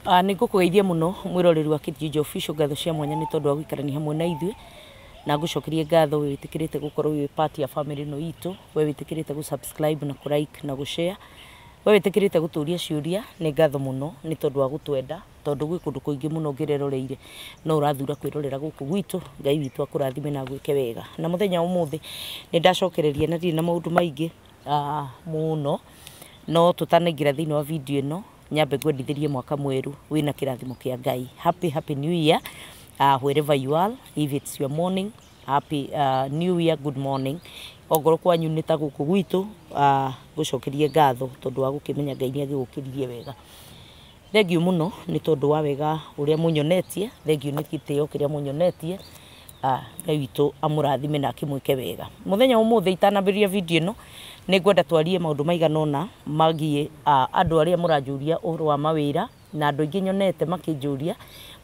Nĩ ngũkũgeithia mũno mwĩroreri wa Kijiji Official, ngatho cia mwanya nĩ tondũ wa gũikarania hamwe na ithuĩ, na ngũcokerie ngatho we wĩtĩkĩrĩte gũkorwo wĩ part ya family ĩno itũ, we wĩtĩkĩrĩte gũ-subscribe na kũ-like na gũ-share, we wĩtĩkĩrĩte gũtũria ciũria, nĩ ngatho mũno nĩ tondũ wa gũtwenda, tondũ gwĩ kũndũ kũingĩ mũno ũngĩreroreire no ũrathura kwĩrorera gũkũ gwitũ. Ngai witũ akũrathime na gwĩke wega. Na mũthenya ũmũthĩ nĩ ndacokereria na ndirĩ na maũndũ maingĩ mũno, no tũtanaingĩra thĩinĩ wa video ĩno nyambe ngwendithĩrie mwaka mwerũ wĩna kĩrathimo kĩa Ngai. Happy new year, wherever you are, if it's your morning, happy new year, good morning. Ongorwo kwanyu nĩ ta gũkũ gwitũ, ngũcokerie ngatho tondũ wa gũkĩmenya Ngai nĩ agĩgũkĩririe wega. Thengiũ mũno nĩ tondũ wa wega ũrĩa mũnyonetie, thengiũ nĩ gĩtĩo kĩrĩa mũnyonetie, Ngai witũ amũrathime na akĩmwĩke wega. Mũthenya ũmũthĩ itanambĩrĩria video ĩno nĩ ngwenda twarie maũndũ maigana ũna magiĩ andũ arĩa mũranjũria ũhoro wa mawĩra, na andũ aingĩ nyonete makĩnjũria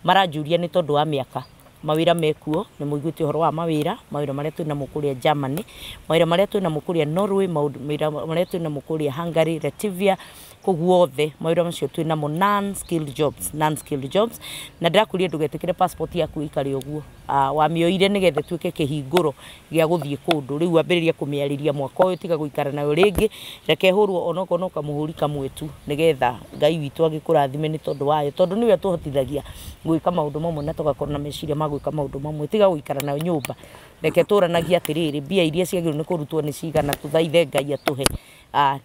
maranjũria nĩ tondũ wa mĩaka. Mawĩra mekuo nĩ mũiguĩte ũhoro wa mawĩra marĩa twĩ namo kũrĩa Germany, mawĩra marĩa twĩ namo kũrĩa Norway, mawĩra marĩa twĩ namo kũrĩa Hungary, Latvia, koguo othe mawĩra macio twĩ namo non-skilled jobs, na ndĩrakũria ndũgetĩkĩre passport yaku ĩikare ũguo, wamĩoire nĩgetha ĩtuĩke kĩhingũro gĩa gũthiĩ kũndũ, rĩu wambĩrĩria kũmĩarĩria mwaka ũyũ, tiga gũikara nayo rĩngĩ, reke hũrwo onokorwo no kamũhũri kamwe tu, nĩgetha Ngai witũ agĩkũrathime nĩ tondũ wayo, tondũ nĩwe atũhotithagia gwĩka maũndũ mamwe na tũgakorwo na meciria ma gwĩka maũndũ mamwe, tiga gũikara nayo nyũmba. Reke tũranagia atĩrĩrĩ, mbia iria ciagĩrĩirwo nĩ kũrutwo nĩ cigana, tũthaithe Ngai atũhe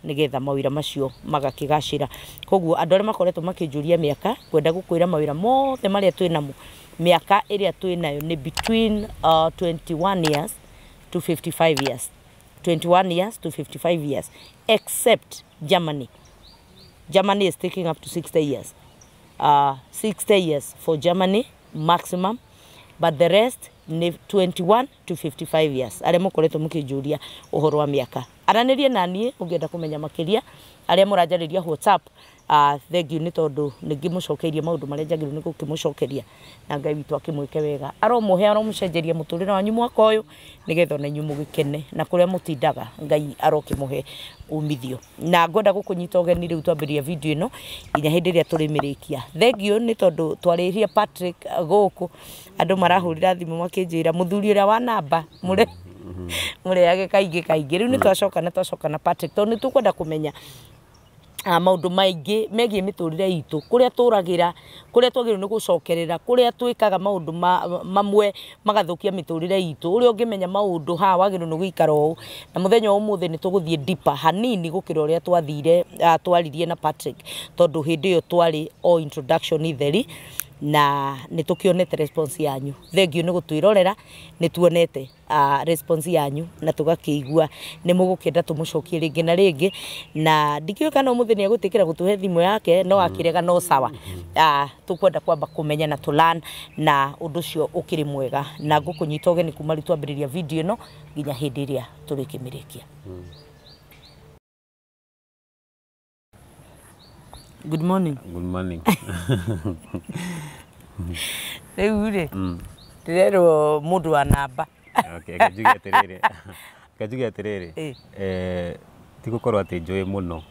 nĩgetha mawĩra macio magakĩgacĩra. Koguo andũ arĩa makoretwo makĩnjũria mĩaka, kwenda gũkwĩra mawĩra mothe marĩa twĩ namo, mĩaka ĩrĩa twĩ nayo nĩ between 21 years to 55 years, 21 years to 55 years, except Germany. Germany is taking up to 60 years. 60 years for Germany maximum, but the rest ni 21 to 55 years. Arĩa mũkoretwo mũkĩnjũria ũhoro wa mĩaka, aranĩrie naniĩ ũngĩenda kũmenya makĩria. Arĩa mũranjarĩria WhatsApp, thengiũ nĩ tondũ nĩngĩ mũcokeirie maũndũ marĩa njagĩrĩirwo nĩ gũkĩmũcokeria, na Ngai witũ akĩmwĩke wega. Aromũhe aromũcenjeria mũtũrĩre wanyu mwaka ũyũ, nĩgetha ona inyuĩ mũgĩkene, na kũrĩa mũtindaga Ngai arokĩmũhe umithio. Na ngwenda gũkũnyita ũgeni rĩu twambĩrĩria video ĩno nginya hĩndĩ ĩrĩa tũrĩmĩrĩkia. Thengiũ nĩ tondũ twarĩhia Patrick gũkũ, andũ marahũrĩra thimũ makĩnjĩra mũthuri ũrĩa wa namba mũrĩage kaingĩ. Rĩu nĩ twacoka na Patrick tondũ nĩ tũkwenda kũmenya maũndũ maingĩ megiĩ mĩtũrĩre itũ, kũrĩa tũragĩra, kũrĩa twagĩrĩirwo nĩ gũcokerera, kũrĩa twĩkaga maũndũ mamwe magathũkia mĩtũrĩre itũ, ũrĩa ũngĩmenya maũndũ haha wagĩrĩirwo nĩ gũikara ũũ. Na mũthenya ũmũthĩ nĩ tũgũthiĩ deeper hanini gũkĩra ũrĩa twathire twaririe na Patrick, tondũ hĩndĩ ĩyo twarĩ o introduction theri, na nĩ tũkĩonete response yanyu. Thengiũ nĩ gũtwĩrorera, nĩ tuonete response yanyu na tũgakĩigua nĩ mũgũkĩenda tũmũcokie rĩngĩ na rĩngĩ, na ndikĩũĩ kana ũmũthĩ nĩ egũtĩkĩra gũtũhe thimũ yake, no akĩrega no sawa. Tũkwenda kwamba kũmenya na tũlearn, na ũndũ ũcio ũkĩrĩ mwega, na ngũkũnyita ũgeni kuma rĩu twambĩrĩria video ĩno nginya hĩndĩ ĩrĩa tũrĩkĩmĩrĩkia. Good morning. Good morning. Rĩu rĩ, ndĩrerwo mũndũ wa namba. Okay, kanjuge atĩrĩrĩ, ti gũkorwo atĩ njũĩ mũno,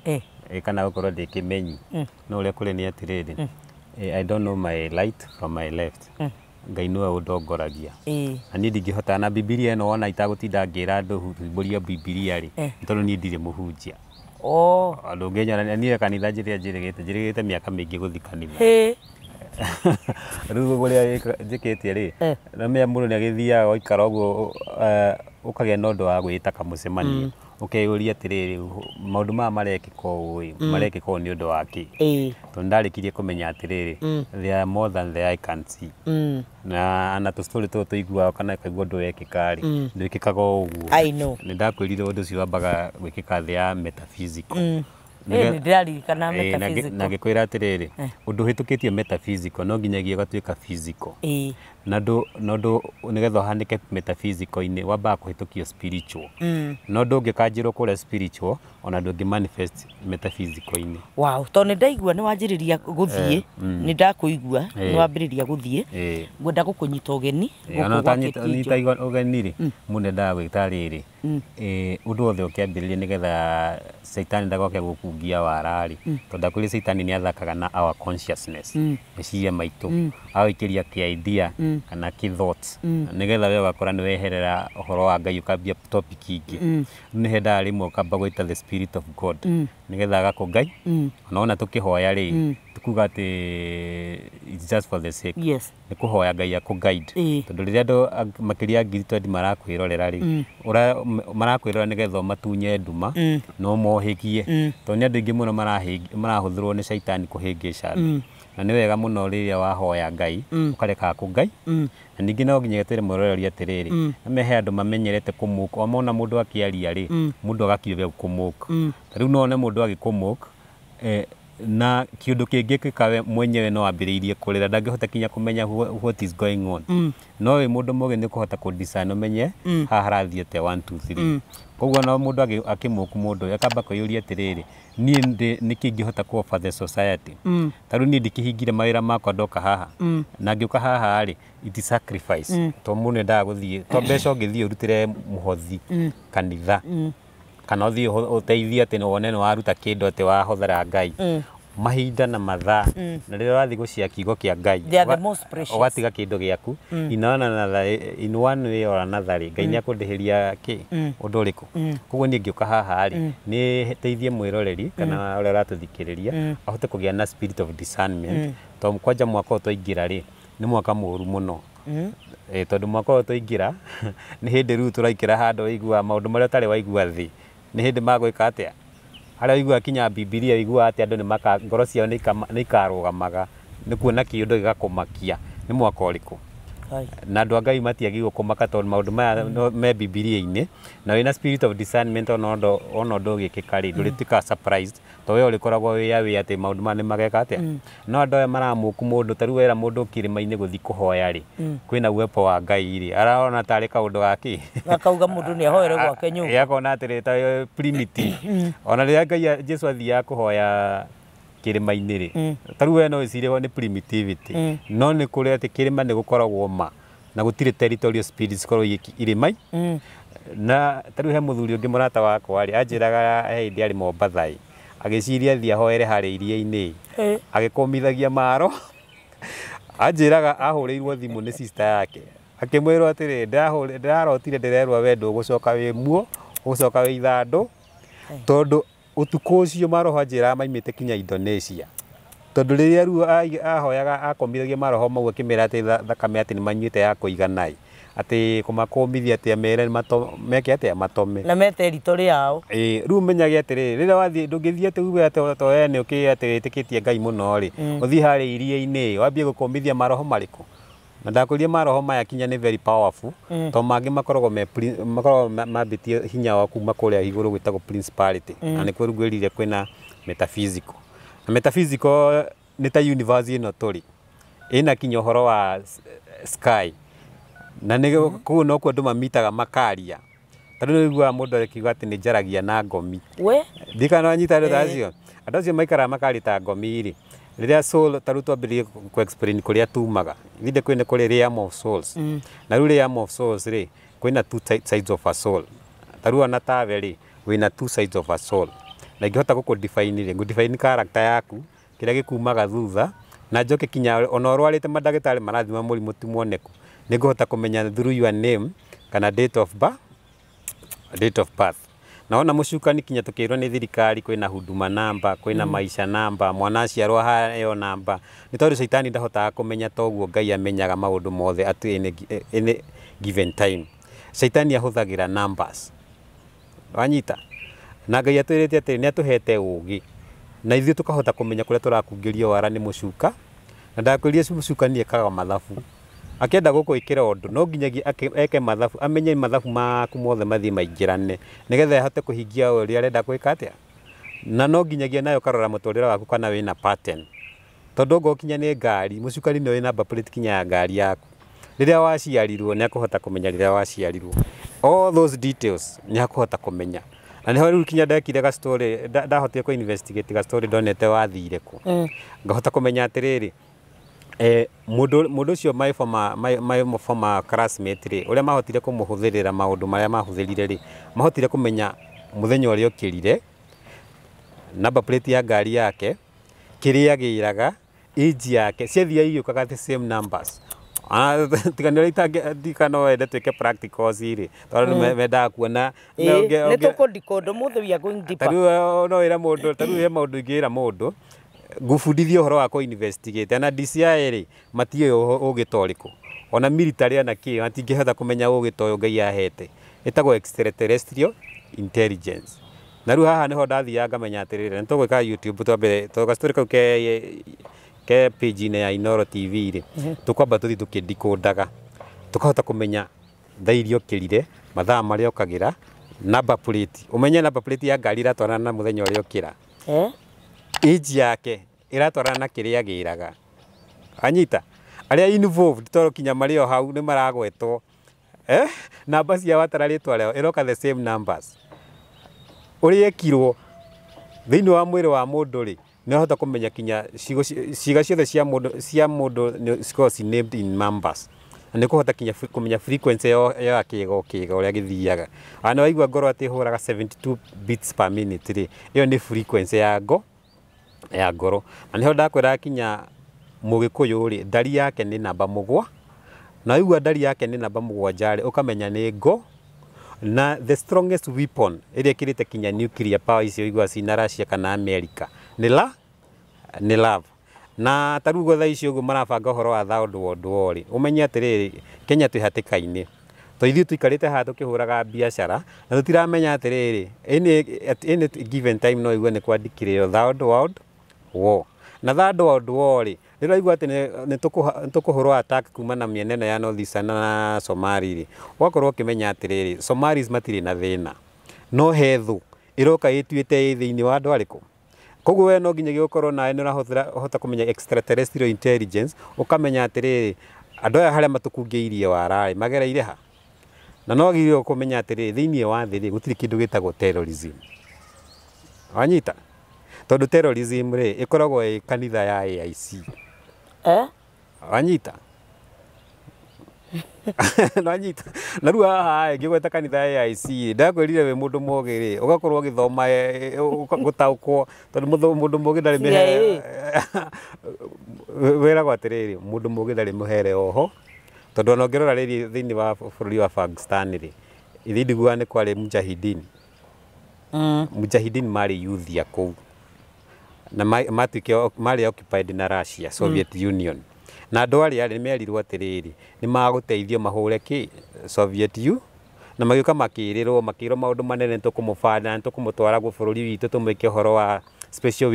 kana gũkorwo ndĩkĩmenyi, no ũrĩa kũrĩ nĩ atĩrĩrĩ, I don't know my right from my left. Ngai nĩwe ũndongoragia. Na niĩ ndingĩhota na Bibilia ĩno wona itagũtinda ngĩra andũ humbũria Bibilia rĩ, tondũ niĩ ndirĩ mũhunjia. Andũ ũngĩnyona niĩ kanitha njĩrĩgĩte mĩaka mĩingĩ gũthiĩ kanitha. Rĩu ũrĩa njĩkĩte rĩ, na mũndũ nĩ agĩthiaga ũgaikara ũguo, ũkagĩa na ũndũ wa gwĩta kamũcemanio, ũkeyũria atĩrĩrĩ, maũndũ maya marekĩka ũũ, marekĩka ũũ nĩ ũndũ wa kĩ? Tondũ nĩndarĩkirie kũmenya atĩrĩrĩ, there are more than the eye can see. Na tũstory tũtũ tũiguaga kana kaigua ũndũ wekĩka rĩ, ndwĩkĩkaga ũguo. Nĩ ndakwĩrire ũndũ ũcio wambaga gwĩkĩka thĩ ya metaphysical. Na ngĩkwĩra atĩrĩrĩ, ũndũ ũhĩtũkĩtio metaphysical no nginyagia ũgatuĩka physical. Na ũndũ nĩgetha ũhanĩke metaphysical-inĩ wambaga kũhĩtũkio spiritual. Na ũndũ ũngĩkanjĩrwo kũrĩa spiritual, ona ndũngĩ manifest metaphysical-inĩ. Wow, tondũ nĩ ndaigua nĩ wanjĩrĩria gũthiĩ, nĩ ndakũigua nĩ wambĩrĩria gũthiĩ, ngwenda gũkũnyita ũgeni. Ona ũtanyita ũgeni rĩ, mũndũ ndendaga gwĩta rĩrĩ, undu othe ukiambiriria nigetha Saitani ndagoke gukungia warari tondu kuri Saitani ni athakaga na our consciousness meciria maitu awikiria ki idea kana ki thoughts nigetha we ugakora ni weherera uhoro wa Ngai ukambia topic ingi ni henda rimwe ukamba gwita the spirit of God nigetha agako Ngai ona tukihoya ri tukuga ati it's just for the sake ni kuhoya Ngai aku guide tondu riria andu makiria ngiri 20 marakwirorera ri marakwirora nigetha matunye nduma no mohigie tondu andu ingi muno marahuthirwo ni Saitani kuhingica na ni wega muno riria wahoya Ngai ukareka ku Ngai na ningi no nginya gitire muroreri atiriri amehe andu mamenyerete kumuka omona mundu akiaria ri mundu agakire kumuka riu no ne mundu agikumuka na kiundu kingi kikawe mwenyewe no ambiriirie kurira ndangihota kinya kumenya what is going on no we mundu muge ni kuhota ku discern umenye ha harathiete 1 2 3 koguo no mundu akimuku mundu akamba kuyuria atiriri ni nikingihota ku offer the society taru ni ndikihingire mawira makwa ndoka haha na ngiuka haha ri it is sacrifice to mundu nda guthie to mbeca ngithie urutire muhothi kanitha kana uthie uteithia ati no wone no waruta kindu ati wahothera Ngai mahinda na mathaa na riria wathi gucia kiugo kia Ngai watiga kindu giaku inaona na in one way or another Ngai ni akundihiria ki undu uriku koguo ni ngiuka haha ri ni teithie mwiroreri kana uria ratuthikiriria ahote kugia na spirit of discernment to kwanja mwaka utwaingira ri ni mwaka muru muno tondu mwaka utwaingira ni hindi riu turaikira handu igua maundu maria tari waigua thi ni hindi magwika atia haria igua kinya Biblia igua atia andu ni maka ngoro ciao ni ikarugamaga ni kuona kiundu gigakumakia ni mwaka uriku na andu Ngai matiagirwo kumaka tondu maundu maya me Biblia-ini na wina spirit of discernment ona undu ugikika ri nduritika surprised to we urikoragwo wi ati maundu maya ni mageka atia no andu aya maramuku mundu taru wera mundu kirima-ini guthi kuhoya ri kwina uwepo wa Ngai ri araona tari kaundu gaki akauga mundu ni ahoere gwake nyumba yakona atiri ta primitive ona riria Ngai Jesu athia kuhoya kirima-ini ri taru we no icire ni primitivity no ni kuri ati kirima ni gukoragwo ma na gutire territorial spirits korwo irimai na taru he muthuri ungi murata wakwa ri anjiraga hindi ari Mombathai agiciria thia hoere hari iria-ini agikomithagia maro anjiraga ahurirwo thimu ni sister yake akimwirwo atiri ndarotire ndirerwa wendo gucoka wi muo gucoka wi ithandu tondu utuko ucio maroho anjira maimite kinya Indonesia tondu riria ru ahoyaga akomithagia maroho mau akimera ati thakame ati ni manyuite ya kuiganai ati kumakomithia ati mere meke ati matome na mete rito riao ru menyage atiri riria wathi ndungithia ati uwe ati to ene uki ati itikitie Ngai muno ri uthi hari iria-ini wambie gukomithia maroho mariku na ndakuria maroho maya kinya ni very powerful to mangi makoragwo mambitie hinya wa kuma kuria iguru gwitagwo principality na ni kwirugwirire kwina metaphysical na metaphysical ni ta universe ino turi ina kinya uhoro wa sky na ni ku no kwa nduma mitaga makaria tondu ni igua mundu akiuga ati ni njaragia na ngomi we ndikana nyita ndo acio andu acio maikara makarita ngomi ri riria soul taru twambirie ku explain kuria tumaga inde kwine kuri realm of souls na ru realm of souls ri kwina two sides of a soul taru ana tawe ri wina two sides of a soul na ingihota guku define ri define character yaku kiria gikumaga thutha na njoke kinya ona orwarite madagitari marathima murimu timoneku niguhota kumenya through your name kana date of birth na ona mucukani kinya tukirwo ni thirikari kwina huduma namba kwina maisha namba mwana aciarwo hayo namba ni tondu Saitani ndahotaga kumenya toguo Ngai amenyaga maundu mothe at any given time Saitani ahuthagira numbers wanyita na Ngai atwirite ati ni atuhete ugi na ithuĩ tukahota kumenya kuria turakungĩrio wara ni mucuka na ndakwirie mucukani ekaga mathabu akienda gukwikira undu no nginyagia eke mathabu amenye mathabu maku mothe mathie maingirane nigetha ahote kuhingia uria arenda gwika atia na no nginyagia nayo karora muturira waku kana wina pattern tondu ngokinya ni ngari mucukani ni wina number plate kinya ya ngari yaku riria waciarirwo ni akuhota kumenya riria waciarirwo all those details ni akuhota kumenya na niho riu kinya ndekire ga story ndahotire ku investigate ga story ndonete wathire ku ngahota kumenya atiriri Mundu cio my former classmate ri uria mahotire kumuhuthirira maundu maria mahuthirire ri mahotire kumenya muthenya uria ukirire number plate ya ngari yake kiria agiraga age yake ciathia iyukaga the same numbers tikanira itakano wende twike practicals iri tondu menda kuona ne tukundikondo muthe we are going deeper no ira mundu taru he maundu ingira mundu gufundithia uhoro wa ko investigate na DCI ri matie ugitoriko ona military ana ki matingihota kumenya ugitoyo ngai ahete etagwo extraterrestrial intelligence na riu haha niho ndathia ngamenya atirire nitugwika YouTube twambe story kau ke page ine ya Inoro TV ri tukwamba tuthi tukindikodaga tukahota kumenya thairio kirire mathaa maria okagira number plate umenye number plate ya ngari ratwarana na muthenya uria okira age yake iratwarana na kiria agiraga anyita aria involved toro kinya mario hau ni maragwetwo namba cia watara ritwa reo iroka the same numbers uri ekirwo thiini wa mwiri wa mundu ri ni hota kumenya kinya ciiga ciothe cia mundu scores named in numbers ni kuhota kinya kumenya frequency ya kigo uria githiaga ana waigua ngoro ati huraga 72 beats per minute ri iyo ni frequency ya ngoro na niho ndakwira kinya mugikuyu ri ndari yake ni namba 7 na waigua ndari yake ni namba 7 ri ukamenya ni ngo na the strongest weapon iria kirite kinya nuclear power icio igwa cina Russia kana America ni love na tarugo tha icio uguo marabanga uhoro wa third world war ri umenye atiriri Kenya twi hatikaini to ithu tuikarite ha tukihuraga biashara na tutiramenya atiriri any given time no igwe ni kwandikire third world war na third world war ri riraigwa ati ni tukuhurwa attack kuma na mieneno ya North Eastern na Somali ri wakorwo kimenya atiriri Somalis matiri na thina no hethu iroka ituite thiini wa andu ariku koguo we no nginya giokorwo nae ni urahota kumenya extraterrestrial intelligence ukamenya atiriri andu aya haria matukungeirie warari magereire ha na no girio kumenya atiriri thiini wa thiri gutiri kindu gitagwo terrorism wanyita tondu terrorism ri ikoragwo i kanitha ya AIC wanyita nanyita na riu haha ngigweta kanitha ya AIC ndakwirire we mundu mogi ri ugakorwo ugithoma gutaukwo tondu mundu mogi ndari mihere wera atiriri mundu mogi ndari muhere oho tondu ona ngirora riri thiini wa bururi wa Pakistan ri ithindigua ni kwari mujahidin mari youth ya kou na mari occupied na Russia Soviet Union na andu aria ni merirwo atiriri ni maguteithio mahure ki Soviet na magiuka makirwo maundu manene tukumufana tukumutwara gu bururi witu tumwike horo wa special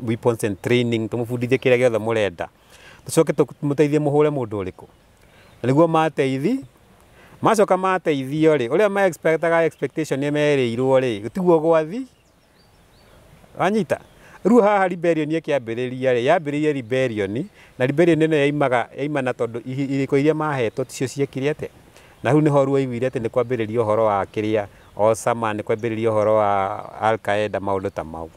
weapons and training tumufundithie kiria giothe murenda tucoke tumuteithie muhure mundu uriku niguo mateithi macoka mateithio ri uria ma expectation ni merirwo ri gutiguo gwathi wanyita riu haha rebellion ikiambiriria ri yambiririe rebellion na rebellion ino yaimana tondu iriko iria mahetwo ticio ciekire ate na riu niho ruo igwire ate ni kwambiriria uhoro wa kiria Osama ni kwambiriria uhoro wa Al-Qaeda maundu ta mau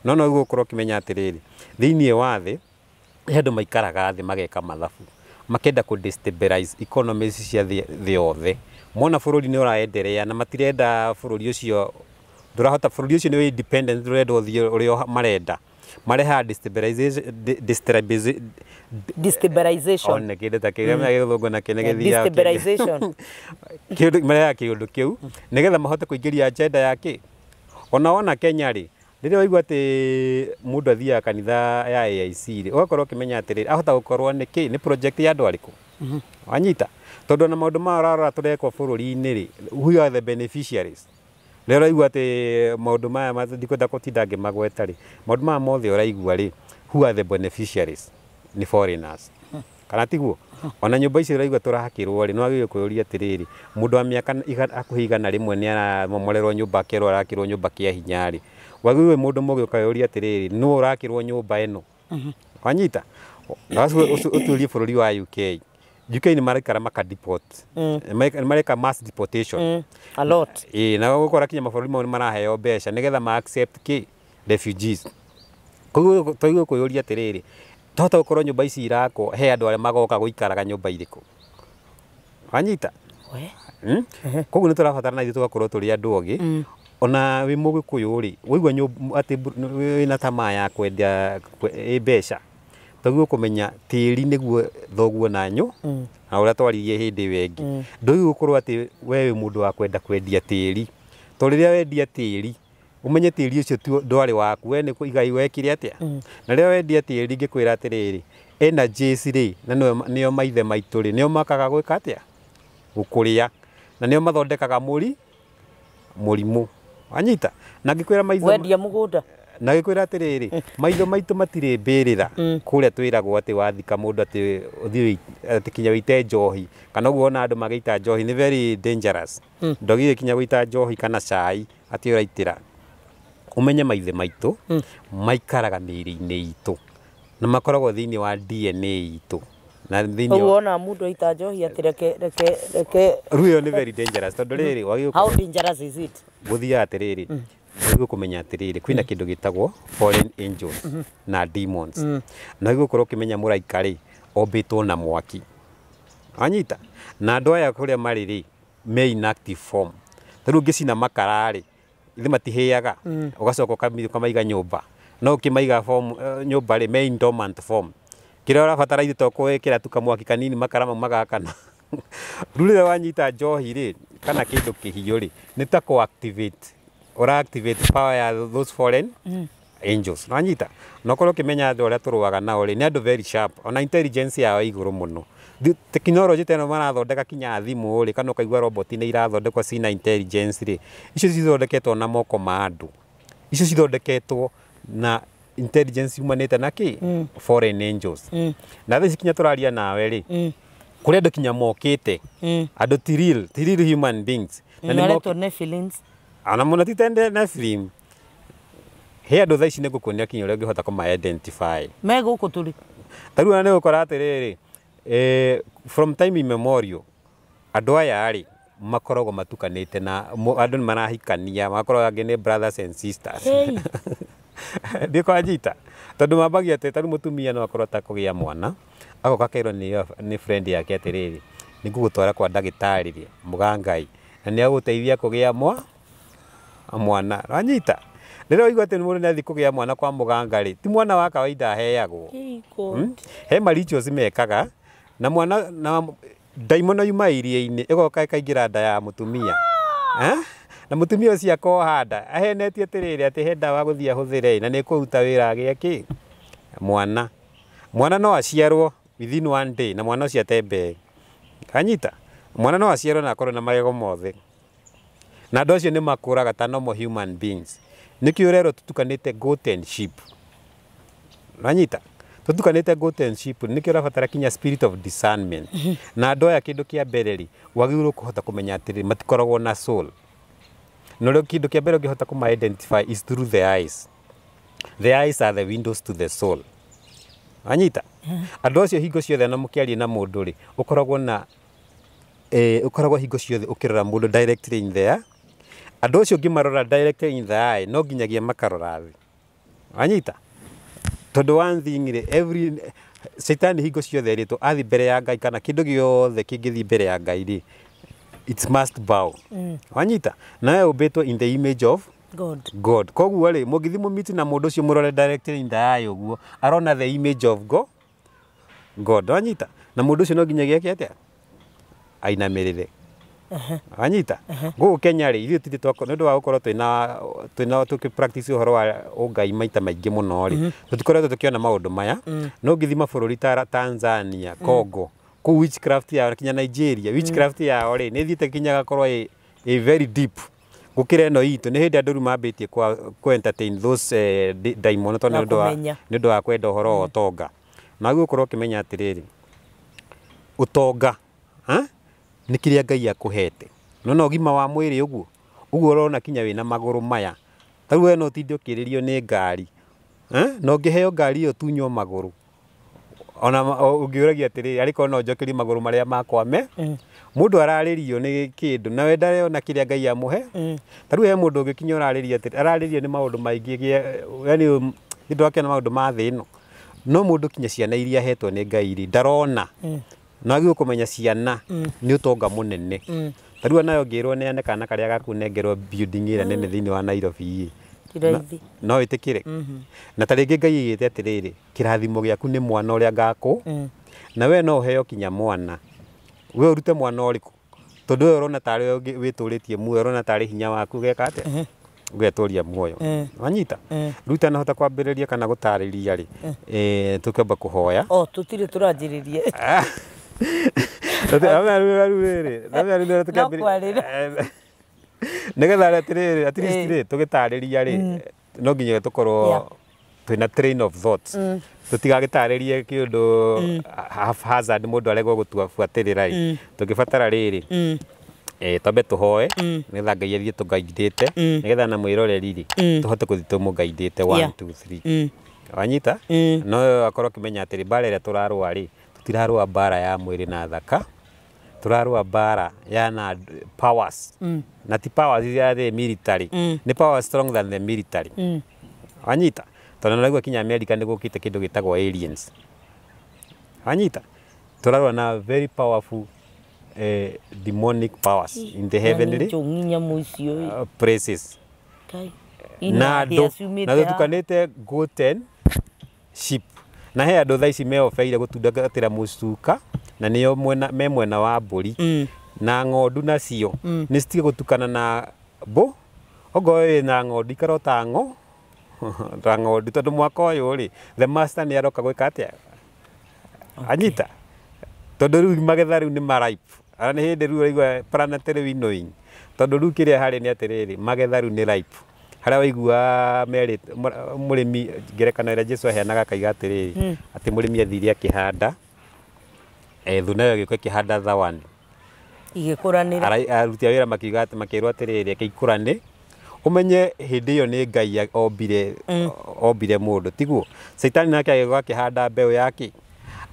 no gukorwo kimenya atiriri thiini wa thi andu maikaraga thi mageka mathabu makenda ku destabilize economies cia thi othe mona bururi ni uraenderea na matirenda bururi ucio durahota bururi ucio ni independent ndurenda uthio urio marenda mareha destabilization one kinde ta kiria me githungu na kine githia destabilization kindu mareha kiundu kiu nigetha mahote kuingiria agenda yake ona Kenya ri riria waigua ati mundu athia kanitha ya AIC ri ugakorwo kimenya atiri ahota gukorwo ni project ya andu ariku wanyita tondu na maundu marara turekwo bururi-ini ri who are the beneficiaries rero igua ati maundu maya mathikwenda kutinda ngimagweta ri maundu maya mothe uraigua ri who are the beneficiaries ni foreigners kana tiguo ona nyumba icio uraigua turahakirwo ri no agire kuyuria atiriri mundu wa miaka akuhigana rimwe ni aramomorerwo nyumba akerwo arakirwo nyumba kia hinya ri wagirwe mundu mogi ukayuria atiriri no urakirwo nyumba eno wanyita uturie bururi wa UK ni marikara makadeport marika mass deportation a lot na gukora kinya mabũrũri mau maraheo mbeca nigetha ma accept ki refugees koguo toigwe kuyuria atiriri Tota gukorwo nyumba ici irakwo he andu aria magoka guikaraga nyumba iriko wanyita koguo ni turabatara na ithu tugakorwo turi andu ogi ona wi mugikuyu ri wigua ati wina tamaa ya kwendia mbeca taguo kumenya tiri niguo thoguo na nyu na uria twaririe hindi wengi ndu gukorwo ati we wi mundu wa kwenda kwendia tiri to riria wendia tiri umenye tiri ucio ndwari waku we ni igai wekire atia na riria wendia tiri ngikwira atiriri energies ri na nio maithe maitu ri nio makaga gwika atia gukuria na nio mathondekaga murimu anyita na ngikwira maitho wendia mugunda na gikwira atiriri maitho maitu matire mbirira kuria twiragwo ati wathika mundu ati uthii ati kinya wite njohi kana uguo ona andu magita njohi ni very dangerous ndogi kinya wita njohi kana cai ati uraitira umenye maithe maitu maikaraga miri-ini itu na makoragwo thiini wa DNA itu na thiini uona mundu aita njohi ati reke ruyo ni very dangerous tondu riri how dangerous is it guthia atiriri niguo kumenya atiriri kwina kindu gitagwo fallen angels na demons na niguo korwo kimenya muraika ri ombitwo na mwaki anyita na andu aya kuria mari ri me inactive form taru ngicina makara ri ithe matihiaga ugacoka ukamaiga nyumba no ukimaiga form nyumba ri me dormant form kira urabatara ithe to kuwekira tu kamwaki kanini makara magakana rurira wanyita njohi ri kana kindu kihiyo ri ni ta ko activate ora activate power ya those fallen angels nanyita no korwo kimenya andu aria turuaga nao ri ni andu very sharp ona intelligence yao iguru muno technology teno marathondeka kinya thimu ri kana ukaigua robot ni irathondekwa cina intelligence ri icio cithondeketwo na moko ma andu icio cithondeketwo na intelligence humanite na ki foreign angels na thici kinya turaria nawe ri kuri andu kinya mokite andu ti real human beings na ni moto ne feelings ana muna titende na film he andu thaici ni gukunia kinya uria ngihota kuma identify me guku turi taru na ni gukora atiriri from time immemorial andu aya ari makoragwo matukanite na andu ni marahikania makoragwo angi ni brothers and sisters ndiko ajita tondu mambagia ati taru mutumia no akorwo ta kugia mwana agoka kairo ni friend yake atiriri ni ngugutwara kwa ndagitari ri mugangai na ni aguteithia kugia mwana ranyita rero igwa ati mundu nathi kugia mwana kwa muganga ri ti mwana wa kawaida heagwo he marichos mekaga na mwana na daimono yuma iria-ini igoka ikaingira nda ya mutumia na mutumia ucio akohanda ahenetie atiriri ati he ndawa guthii ahuthire na ni kuruta wira agia ki mwana no aciarwo within one day na mwana ucio atembe kanyita mwana no aciarwo na akorwo na magego mothe na andu acio ni makuraga ta normal human beings nikio rero tutukanite goat and sheep nanyita tutukanite goat and sheep nikio rabatara kinya spirit of discernment na andu aya kindu kia mbere ri wagirwo kuhota kumenya atiri matikoragwo na soul no rio kindu kia mbere ungihota kuma identify is through the eyes are the windows to the soul anyita andu acio hingo ciothe na mukiaria na mundu ri ukoragwo na ukoragwo hingo ciothe ukirora mundu directly in there andu acio ngimarora directly in the eye no nginyagia makarora thi anyita tondu one thing ri every Satan hingo ciothe ri to athi mbere ya Ngai kana kindu giothe kingithi mbere ya Ngai ri it must bow anyita na ubetwo in the image of God koguo ri mugithi mumiti na mundu ucio murore directly in the eye uguo arona the image of God anyita na mundu ucio no nginyagia atia ainamirire anyita guku Kenya ri ithu titi twako ndu wa gukorwo twina tuki practice uhoro wa ungai maita maingi muno ri tutikoretwo tukiona maundu maya no ngithi mabũrũri ta Tanzania Congo ku witchcraft ya kinya Nigeria witchcraft ya ri ni thiite kinya gakorwo a very deep gukira no itu ni hindi andu mambitie ku entertain those daimon to ndu wa kwenda uhoro wa utonga na gukorwo kimenya atiriri utonga ni kiria Ngai akuhete no gima wa mwiri uguo urona kinya wina maguru maya taru we no tinde ukiririo ni ngari no ngiheo ngari iyo tunyo maguru ona ungiuragia atiri ariko no njokeri maguru maria makwa me mundu araririo ni kindu na we ndare ona kiria Ngai amuhe taru he mundu ungikinya urariria atiri araririo ni maundu maingi yani ndu akena maundu ma thi no no mundu kinya ciana iria hetwo ni Ngai ri ndarona no agio kumenya ciana ni utonga munene tarua nayo ngirwo neane kana karia gakunengerwo building ira nene thiini wa Nairobi no itikire na taringi Ngai igite atiriri kirathimo giaku ni mwana uria ngaku na we no heo kinya mwana we urute mwana uriku tondu we urona tari wituritie muoyo urona tari hinya waku geka ate ugeturia muoyo wanyita ruta na hota kwambiriria kana gutariria ri tukamba kuhoya tutire turanjiririe nigetha atiriri at least ri tugitariria ri no nginya tukorwo twina train of thoughts tutigagitaririe kiundu hazard mundu aregwo gutua buatirira ri tugibatara riri twambe tuhoe nigetha Ngai athie tugaidite nigetha na mwiroreri ri tuhote kuthi tumugaidite 1 2 3 wanyita no akorwo kimenya atiri bara ira turarwa ri tutirarwa bara ya mwiri na thaka turarwa bara ya na powers na ti powers ya the military ni powers strong than the military wanyita tondu naigua kinya America ni gukite kindu gitagwo aliens wanyita turarwa na very powerful demonic powers in the heavenly places na tukanite goten sheep na he andu thaici meofeire gutungatira mucuka na niyo mwena wa mburi na ng'ondu nacio ni citige gutukana na mbu ogoe na ng'ondu ikarota ng'ondu tondu mwaka uyu ri the master ni aroka gwika atia anyita tondu riu magetha riu ni maripe ara ni hindi riu aigua planetary winnowing tondu riu kiria hari ni atiriri magetha riu ni ripe haria waigua meri murimi ngerekano ira Jesu aheanaga kaiga atiriri ati murimi athiri akihanda thuna yo giko kihanda thawani igikuranira aruti wira makiuga ati makirwa atiriri akikurane umenye hindi iyo ni Ngai ombire mundu tiguo Saitani nake agigwa akihanda mbeu yake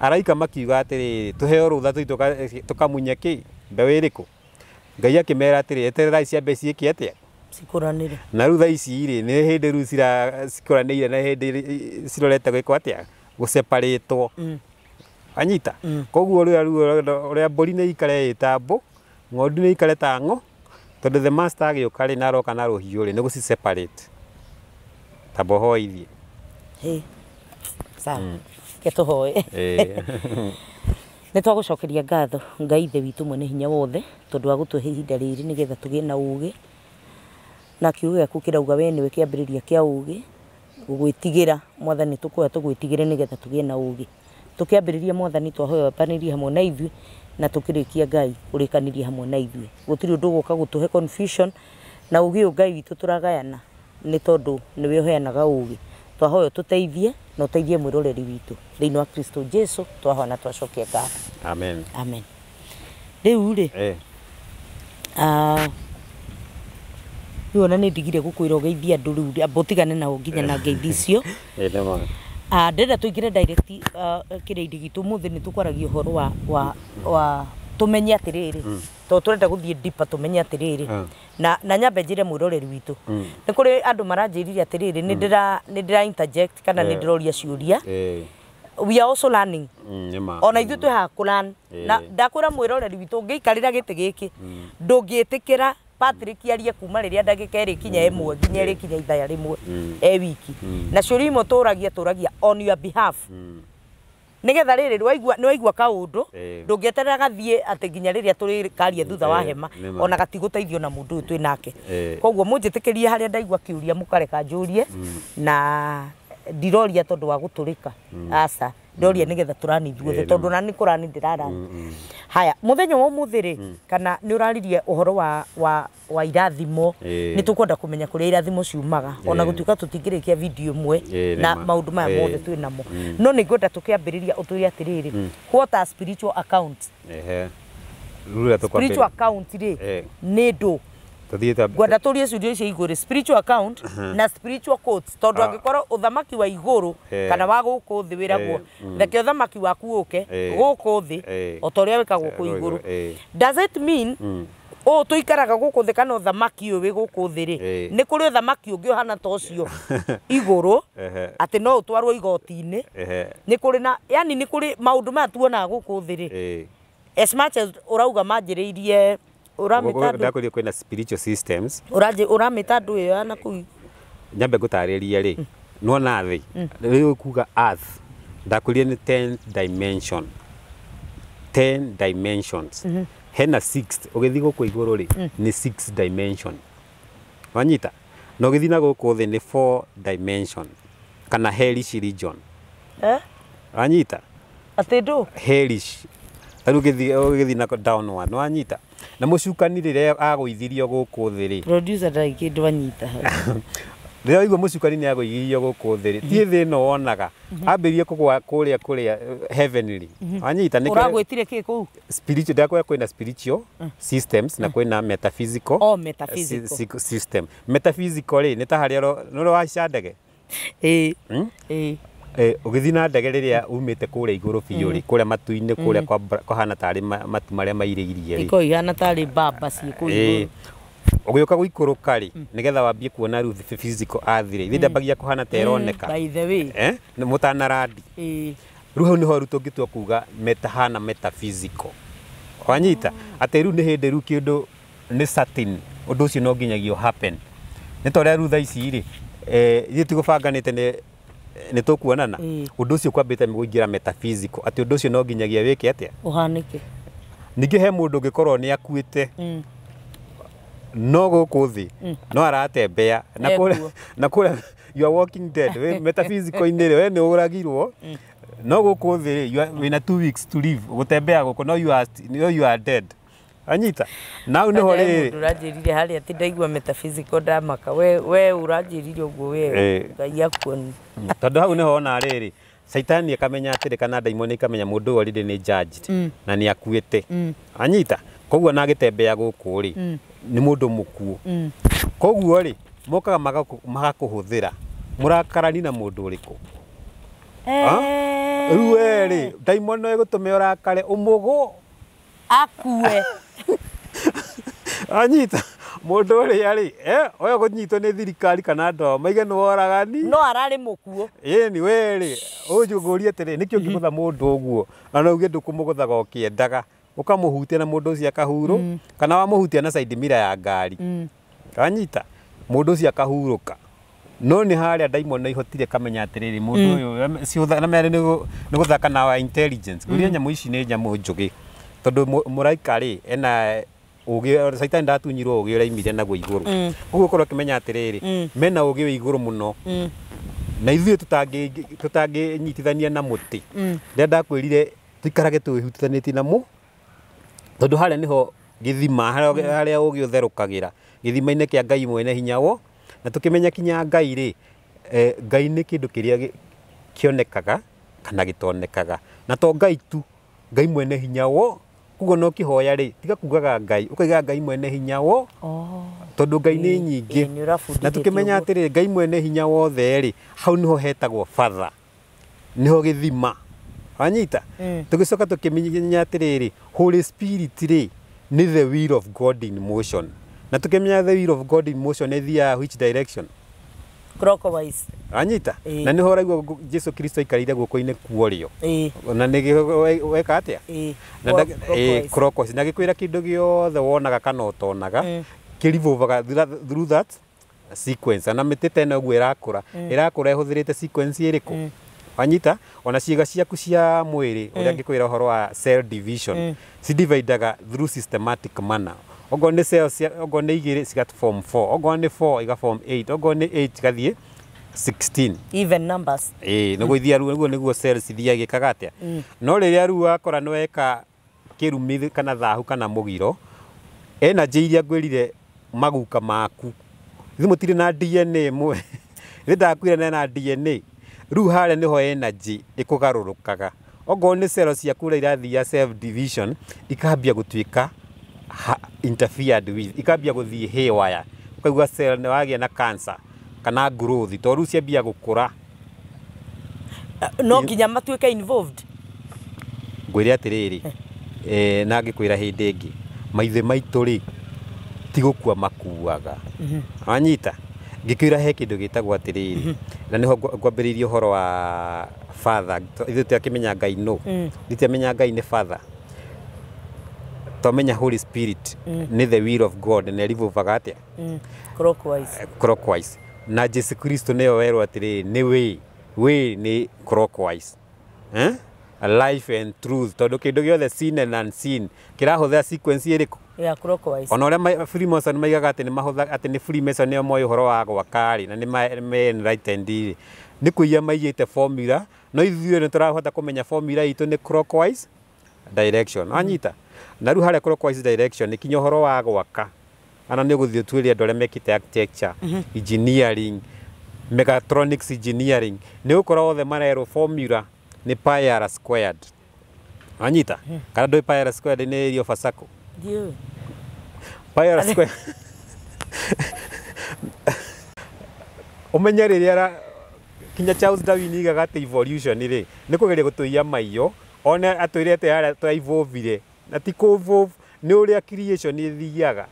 araika makiuga atiriri tuheo rutha tukamunye ki mbeu iriku Ngai akimera atiriri etererai ciambe ciiki atia cikuranire na rutha ici ri ni hindi ru cikuranire na hindi cirorete gwiko atia guseparatwo anyita koguo ria mburi ni ikare itambo ng'ondu ni ikare ta ng'o tondu the master agiuka ri naroka na ruhiu ri ni guci separate tambo hoithie sawa ketuhoe ni twagucokeria ngatho Ngai ithe witu mwene hinya wothe tondu wa gutuhe ihinda riri nigetha tugie na ugi na kiugo giaku kirauga we niwe kiambiriria kia ugi gugwitigira mwathani tukuya tugwitigire nigetha tugie na ugi tukiambiriria mwathani twahoya panirie hamwe na ithui na tukirikia Ngai urikanirie hamwe na ithui gutiri undu guka gutuhe confusion na ugi Ngai witu turagayana ni tondu niwe uheanaga ugi twahoya tuteithie na uteithie mwiroreri witu thiini wa Kristo Jesu twahoya na twacokia ngatho amen amen riu ri riu ona ni ndigire gukwira ugeithia andu riu ambotigane na nginya na ngeithi icio ndenda tuingire direct kirindi gitu muthi ni tukwaragia uhoro wa tumenye atiriri to turenda guthie deeper tumenye atiriri na nyambe njire mwiroreri witu ni kuri andu maranjiriria atiriri ni ndira interject kana ni ndiroria ciuria we are also learning ona ithu twi ha kulan na ndakwira mwiroreri witu ngiikarira giti giki ndungiitikira Patrick yarie kuma riria ndagika iri kinya imwe nginya iri kinya ithaya rimwe wiki na ciurimo turagia on your behalf nigetha riri niwaigua kaundu ndungieterera gathie ati nginya riria turi karia thutha wa hema ona gatigũteithio na mundu uyu twi nake koguo munjitikirie haria ndaigua kiuria mukareka njurie na ndiroria tondu wa guturika asa ndoria nigetha turani ithuothe tondu nani kurani ndirara haya muthenya wa muthiri kana ni uraririe uhoro wa irathimo ni tukwenda kumenya kuria irathimo ciumaga ona gutuika tutingirikia video imwe na maundu maya mothe twi namo no ni ngwenda tukiambiriria uturi atiriri what are spiritual accounts spiritual account ri ni ndu gwenda turie ciuria icio iguru spiritual account na spiritual quotes tondu angikorwo uthamaki wa iguru kana wa guku thi wiragwo reke uthamaki waku uke guku thi otoria wikagwo ku iguru does it mean o tuikaraga guku thĩ kana thamaki ũyũ wĩ guku thĩ rĩ nĩ kũrĩ thamaki ũngĩ ũhana ta ũcio igũrũ atĩ no ũtwarwo igoti-inĩ nĩ kũrĩ na yani nĩ kũrĩ maũndũ maya tuonaga guku thĩ rĩ as much as ũrauga manjĩrĩirie ũramĩta ndakũria kwĩna spiritual systems ũramĩta andũ ĩyo ya nakũu nyambe ngũtarĩria rĩ nuona thĩ rĩu kuga earth ndakũria nĩ 10 dimensions hena 6 ũgĩthiĩ gũkũ igũrũ rĩ nĩ 6 dimension wanyita na ũgĩthiĩ na gũkũ thĩ nĩ 4 dimension kana hellish region wanyita atĩ ndũ hellish tarũ ũgĩthiĩ na downward wanyita na mũcukani rĩrĩa agũithirio gũkũ thĩ rĩ producer ndagĩkĩndũ anyita rĩrĩa waigua mũcukani nĩ agũithirio gũkũ thĩ rĩ tiĩ thĩ ĩno wonaga ambĩrĩrie kũgwa kũrĩa heavenly wanyita nĩ ũragwĩtire kĩ kũu spiritual ndakwenda kwĩna spiritual systems na kwĩna metaphysical system metaphysical rĩ nĩ ta harĩa nĩ wacica ndege ũgĩthiĩ na ndege rĩrĩa umĩte kũrĩa igũrũ biũ rĩ kũrĩa matu-inĩ kũrĩa kũhana tarĩ matu marĩa mairĩirie rĩ iko ihana tarĩ mbamba ciĩ kũu igũrũ ũgĩũka gũikũrũka rĩ nĩgetha wambie kuona rĩu physical earth rĩ ndambagia kũhana ta ĩroneka by the way mũtanarandi rĩu hau nĩho rĩu tũngĩtua kuga hana metaphysical wanyita atĩ rĩu nĩ hĩndĩ rĩu kĩndũ nĩ certain ũndũ ũcio no nginyagia happen nĩ ta ũrĩa rĩu thaa ici rĩ ithuĩ tigũbanganĩte nĩ tũkuonana ũndũ ũcio kwambĩte gũingĩra metaphysical atĩ ũndũ ũcio no nginyagia wĩke atĩa ũhanĩke ningĩ he mũndũ ũngĩkorwo nĩ akuĩte no gũkũ thĩ no aratembea na kũrĩa you are walking dead metaphysical-inĩ rĩ we nĩ ũragirwo no gũkũ thĩ rĩ wĩna 2 weeks to live gũtembea gũkũ no you are dead anyita nau nĩho rĩ ũranjĩrire harĩa atĩ ndaigua metaphysical ndamaka we ũranjĩrire ũguo we Ngai akuoni tondũ hau nĩho ona rĩrĩ Saitani akamenya atĩrĩ kana daimoni ikamenya mũndũ ũyũ already nĩ judged na nĩ akuĩte anyita koguo na agĩtembea gũkũ rĩ nĩ mũndũ mũkuũ koguo rĩ mokaga magakũhũthĩra mũrakarani na mũndũ ũrĩkũ rĩu rĩ daimoni no ĩgũtũme ũrakare ũmũgũ akue anyita mũndũ ũrĩa rĩ oya gũnyitwo nĩ thirikari kana ndoo maige nĩ woragani no ararĩ mũkuũ ĩni we rĩ ũnjũngũrie atĩrĩ nĩkĩo ũngĩgũtha mũndũ ũguo na no uge ndũkũmũgũthaga ũkĩendaga ũkamũhutia na mũndũ ũcio akahurũ kana wamũhutia na side mirror ya ngari anyita mũndũ ũcio akahurũka no nĩ harĩa daimoni ihotire kamenya atĩrĩrĩ mũndũ ũyũ na merĩ nĩ gũthaka na wa intelligence gũria nyamũ ici nĩ nyamũ njũgĩ tondũ mũraika rĩ ena ũgĩ Saitani ndatunyirwo ũgĩ ũraimire naguo igũrũ ũguo ũkorwo akĩmenya atĩrĩrĩ mena ũgĩ wĩ igũrũ mũno na ithuĩ tũtangĩnyitithania na mũtĩ rĩrĩa ndakwĩrire tũikarage twĩhutithanĩtie na tondũ harĩa nĩho gĩthima harĩa ũgĩ ũtherũkagĩra gĩthima-inĩ kĩa Ngai mwene hinya wo na tũkĩmenya kinya Ngai rĩ Ngai nĩ kĩndũ kĩrĩa kĩonekaga kana gĩtonekaga na to Ngai tu Ngai mwene hinya wo kugo no kĩhoya rĩ tiga kugaga Ngai ũkaiga Ngai mwene hinya wo tondũ Ngai nĩ nyingĩ na tũkĩmenya atĩrĩ Ngai mwene hinya wothe rĩ hau nĩho hetagwo Father nĩho gĩthima wanyita tũgĩcoka tũkĩmenya atĩrĩrĩ Holy Spirit rĩ nĩ the will of God in motion na tũkĩmenya the will of God in motion ĩthiaga which direction clockwise anyita na nĩho ũraigua Jesu Kristo aikarĩire guoko-inĩ kuorĩo na nĩ weka atĩa clockwise na gĩkwĩra kĩndũ gĩothe wonaga kana ũtonaga kĩrivolvaga through that sequence na mĩtĩ tena ũguo ĩrakũra ĩhũthĩrĩte sequence ĩrĩkũ wanyita ona ciĩga ciaku cia mwĩrĩ ũrĩa ngĩkwĩra ũhoro wa cell division cidividaga through systematic manner ogo nĩ cells ogo nĩ igĩrĩ cigat form 4 ogo nĩ 4 iga form 8 ogo nĩ 8 gathiĩ 16 even numbers nĩguo ithia ruo nĩguo cells ithiaga gĩkaga atĩa no rĩrĩa rĩu wakora nĩ weka kĩrumi kana thahu kana mũgiro energy iria ngwĩrire maguka maku ithuĩ mũtirĩ na DNA mwe rĩ ndakwĩra na DNA rĩu harĩa nĩho energy ĩkũgarũrũkaga ogo nĩ cells ciaku ũrĩa irathiia self division ikambia gũtuĩka interfered with ikambia gũthiĩ haywire ukaigua cell nĩ wagĩa na cancer kana growth to rĩu ciambia gũkũra no nginya matuĩke involved ngwĩre atĩrĩrĩ na ngĩkwĩra hĩndĩ ĩngĩ maithe maitũ rĩ ti gukua makuaga wanyita ngikwira he kindu gitagwo atiriri na niho ngwambiririe horo wa father ithu tiakimenya Ngai no tiamenya Ngai ni father tomenya Holy Spirit ni the will of God na rivuvaga atia clockwise na Jesus Christ niyo werwo atiriri ni we ni clockwise life and truth tondu kindu giothe seen and unseen kirahuthira sequence iriku clockwise ona uria Freemason maigaga ati ni mahutha ati ni Freemason niyo moyo horo wa gwakari na ni me enlightened ni kuiya maiyite formula no ithuĩ ni turahota kumenya formula itu ni clockwise direction anyita na ru hare clockwise direction ni kinyo horo wa gwaka ana ni guthio tuiria ndore mekite architecture engineering mechatronics engineering ni ukora othe marero formula ni pi r squared anyita kana do pi r squared ni area of a circle ndio pi r squared umenya riria kinya Charles Darwin igaga ati evolution ri ni kugeria gutuia maiyo ona atwire ati ara twa evolve na ti ku evolve ni uria creation ithiaga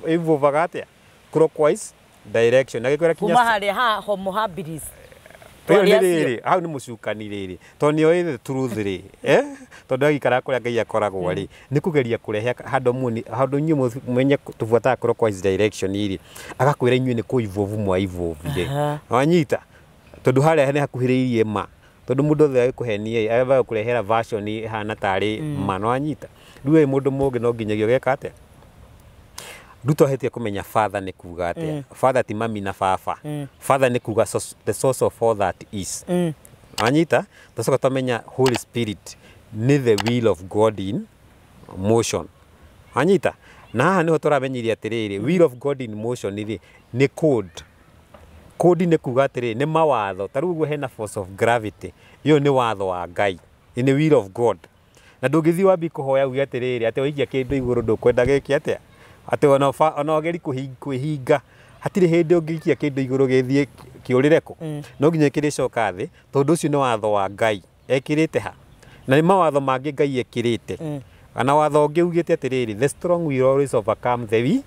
evolvaga atia clockwise direction na gikwira kinya kuma hari ha homo habilis riri hau ni mucukani riri to ni oithe truth ri tondu agikara kuria Ngai akoragwo ri ni kugeria kurehe handu nyu menye tufuata clockwise direction iri agakwira inyu ni ku evolve mwa evolve wanyita tondu haria ni hakuhiriirie ma tondu mundu othe agikuhenia ava kurehera version hana tari ma no wanyita riu mundu mungi no nginyagio geka atia Ruto hetie kumenya father ni kuga atia father ti mami na baba father ni kuga the source of all that is anyita tucoka tumenya Holy Spirit ni the will of God in motion anyita na haha niho turamenyiria atiriri will of God in motion ni code ni kuga atiriri ni mawatho taruguo hena force of gravity iyo ni watho wa Ngai in the will of God na ndungithi wambi kuhoya uge atiriri ati wikia kindu iguru ndukwenda giki atia ati ona ogeri kuhinga hatire hindi ungikia kindu iguru githie kiurireko no nginya kiricoka thi tondu ucio ni watho wa Ngai ekirite ha na ni mawatho mangi Ngai ekirite ana watho ungi ugite atiriri the strong will always overcome the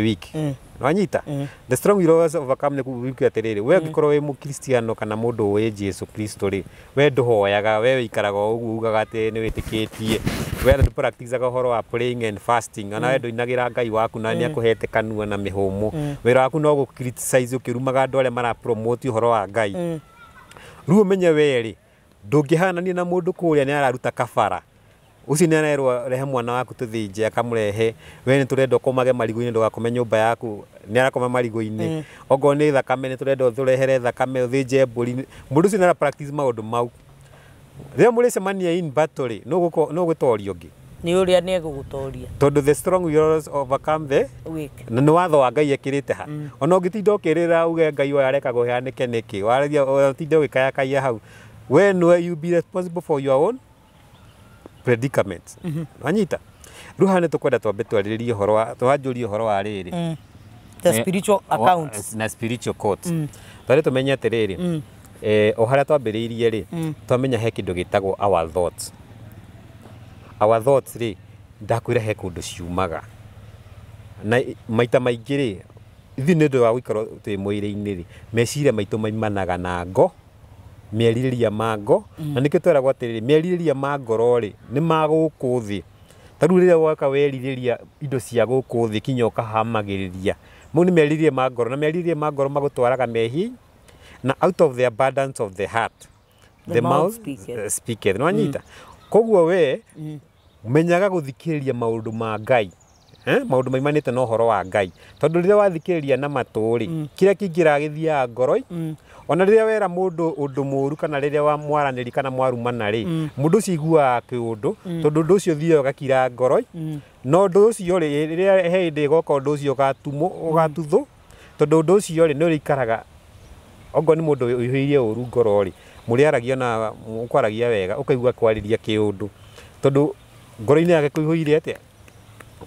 weak wanyita the strong will always overcome the weak atiriri we ngikorwo wi mukristiano kana mundu we Jesu Kristo ri we nduhoyaga we ikaraga uguo ugaga ati ni witikitie we ndu practice ga horo wa praying and fasting ana we nduinagira Ngai waku na ni akuhete kanua na mihumu wira waku no gu criticize ukirumaga andu aria mara promote horo wa Ngai ru menye we ri ndungihanania na mundu kuria ni araruta kafara uci ni arerwo rehe mwana waku tuthinje akamurehe we ni turenda komage marigo-ini ndugakome nyumba yaku ni arakoma marigo-ini ogo ni thakame ni turenda thurehere thakame uthinje mburi mundu uci ni ara practice maundu mau ria muri semania in battle no gutorio ngi ni uria ni egugutoria tondu the strong will always overcome the weak na ni watho wa Ngai ekirite ha ona ungitinda ukirira uge Ngai wa areka guheanike niki wararia utinda ugikaya kaya hau when you be responsible for your own predicaments wanyita ruhane tukwenda twambe twariririe horo wa twanjurie horo wa riri the spiritual accounts na spiritual courts twari tumenye atiriri o haria twambiriirie ri twamenya he kindu gitagwo our thoughts ri ndakwira he kundu ciumaga na maita maingi ri ithi ni ndu wa guikaro twi mwiri-ini ri meciria maitu maimanaga na ngo mierirĩria ma ngo na nĩkĩo tweragwo atĩrĩrĩ mierirĩria ma ngoro rĩ nĩ ma gũkũ thĩ ta rĩu rĩrĩa woka werirĩria indo cia gũkũ thĩ kinya ũkahamagĩrĩria mau nĩ merirĩria ma ngoro na merirĩria ma ngoro magũtwaraga mehi na out of the abundance of the heart the mouth speaketh no anyita koguo we menyaga gũthikĩrĩria maũndũ ma Ngai maundu maimanite no horo wa Ngai tondu riria wathikiriria na maturi kiria kingiragithia ngoro ona riria wera mundu undu muru kana riria wa mwaraniri kana mwarumana ri mundu ciguaga kiundu tondu undu ucio thio gakira ngoro no undu ucio ri riria hindi goka undu ucio gatumo ugatuthu tondu undu ucio ri ni urikaraga ogo ni mundu uhiirie uru ngoro ri muriaragia na mukwaragia wega ukaigua kwariria kiundu tondu ngoro-ini yake kuihuire atia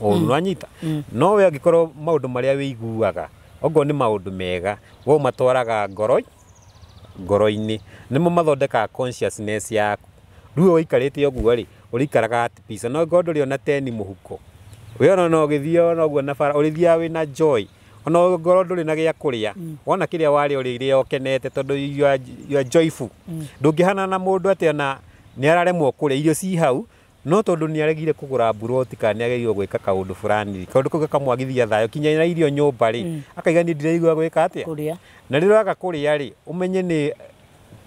no anyita no we angikorwo maundu maria wiguaga ogo ni maundu mega wo matwaraga ngoro-ini nimo mathondeka consciousness yaku riu wikarite oguo ri urikaraga at peace no gondo ri ona 10 muhuko we no githio no guo na bara urithia wina joy ona ngoro nduri na gia kuria wona kiria wari urire okenete tondu you are joyful ndungihana na mundu ati ona ni araremwo kuria irio ci hau no tondu ni aregire kugura buroti kana ni agerio gwika kaundu fulani kaundu kuga kamwagithia thayo kinya na irio nyumba ri akaiga ni ndireigua gwika atia kuria na riro aga kuria ri umenye ni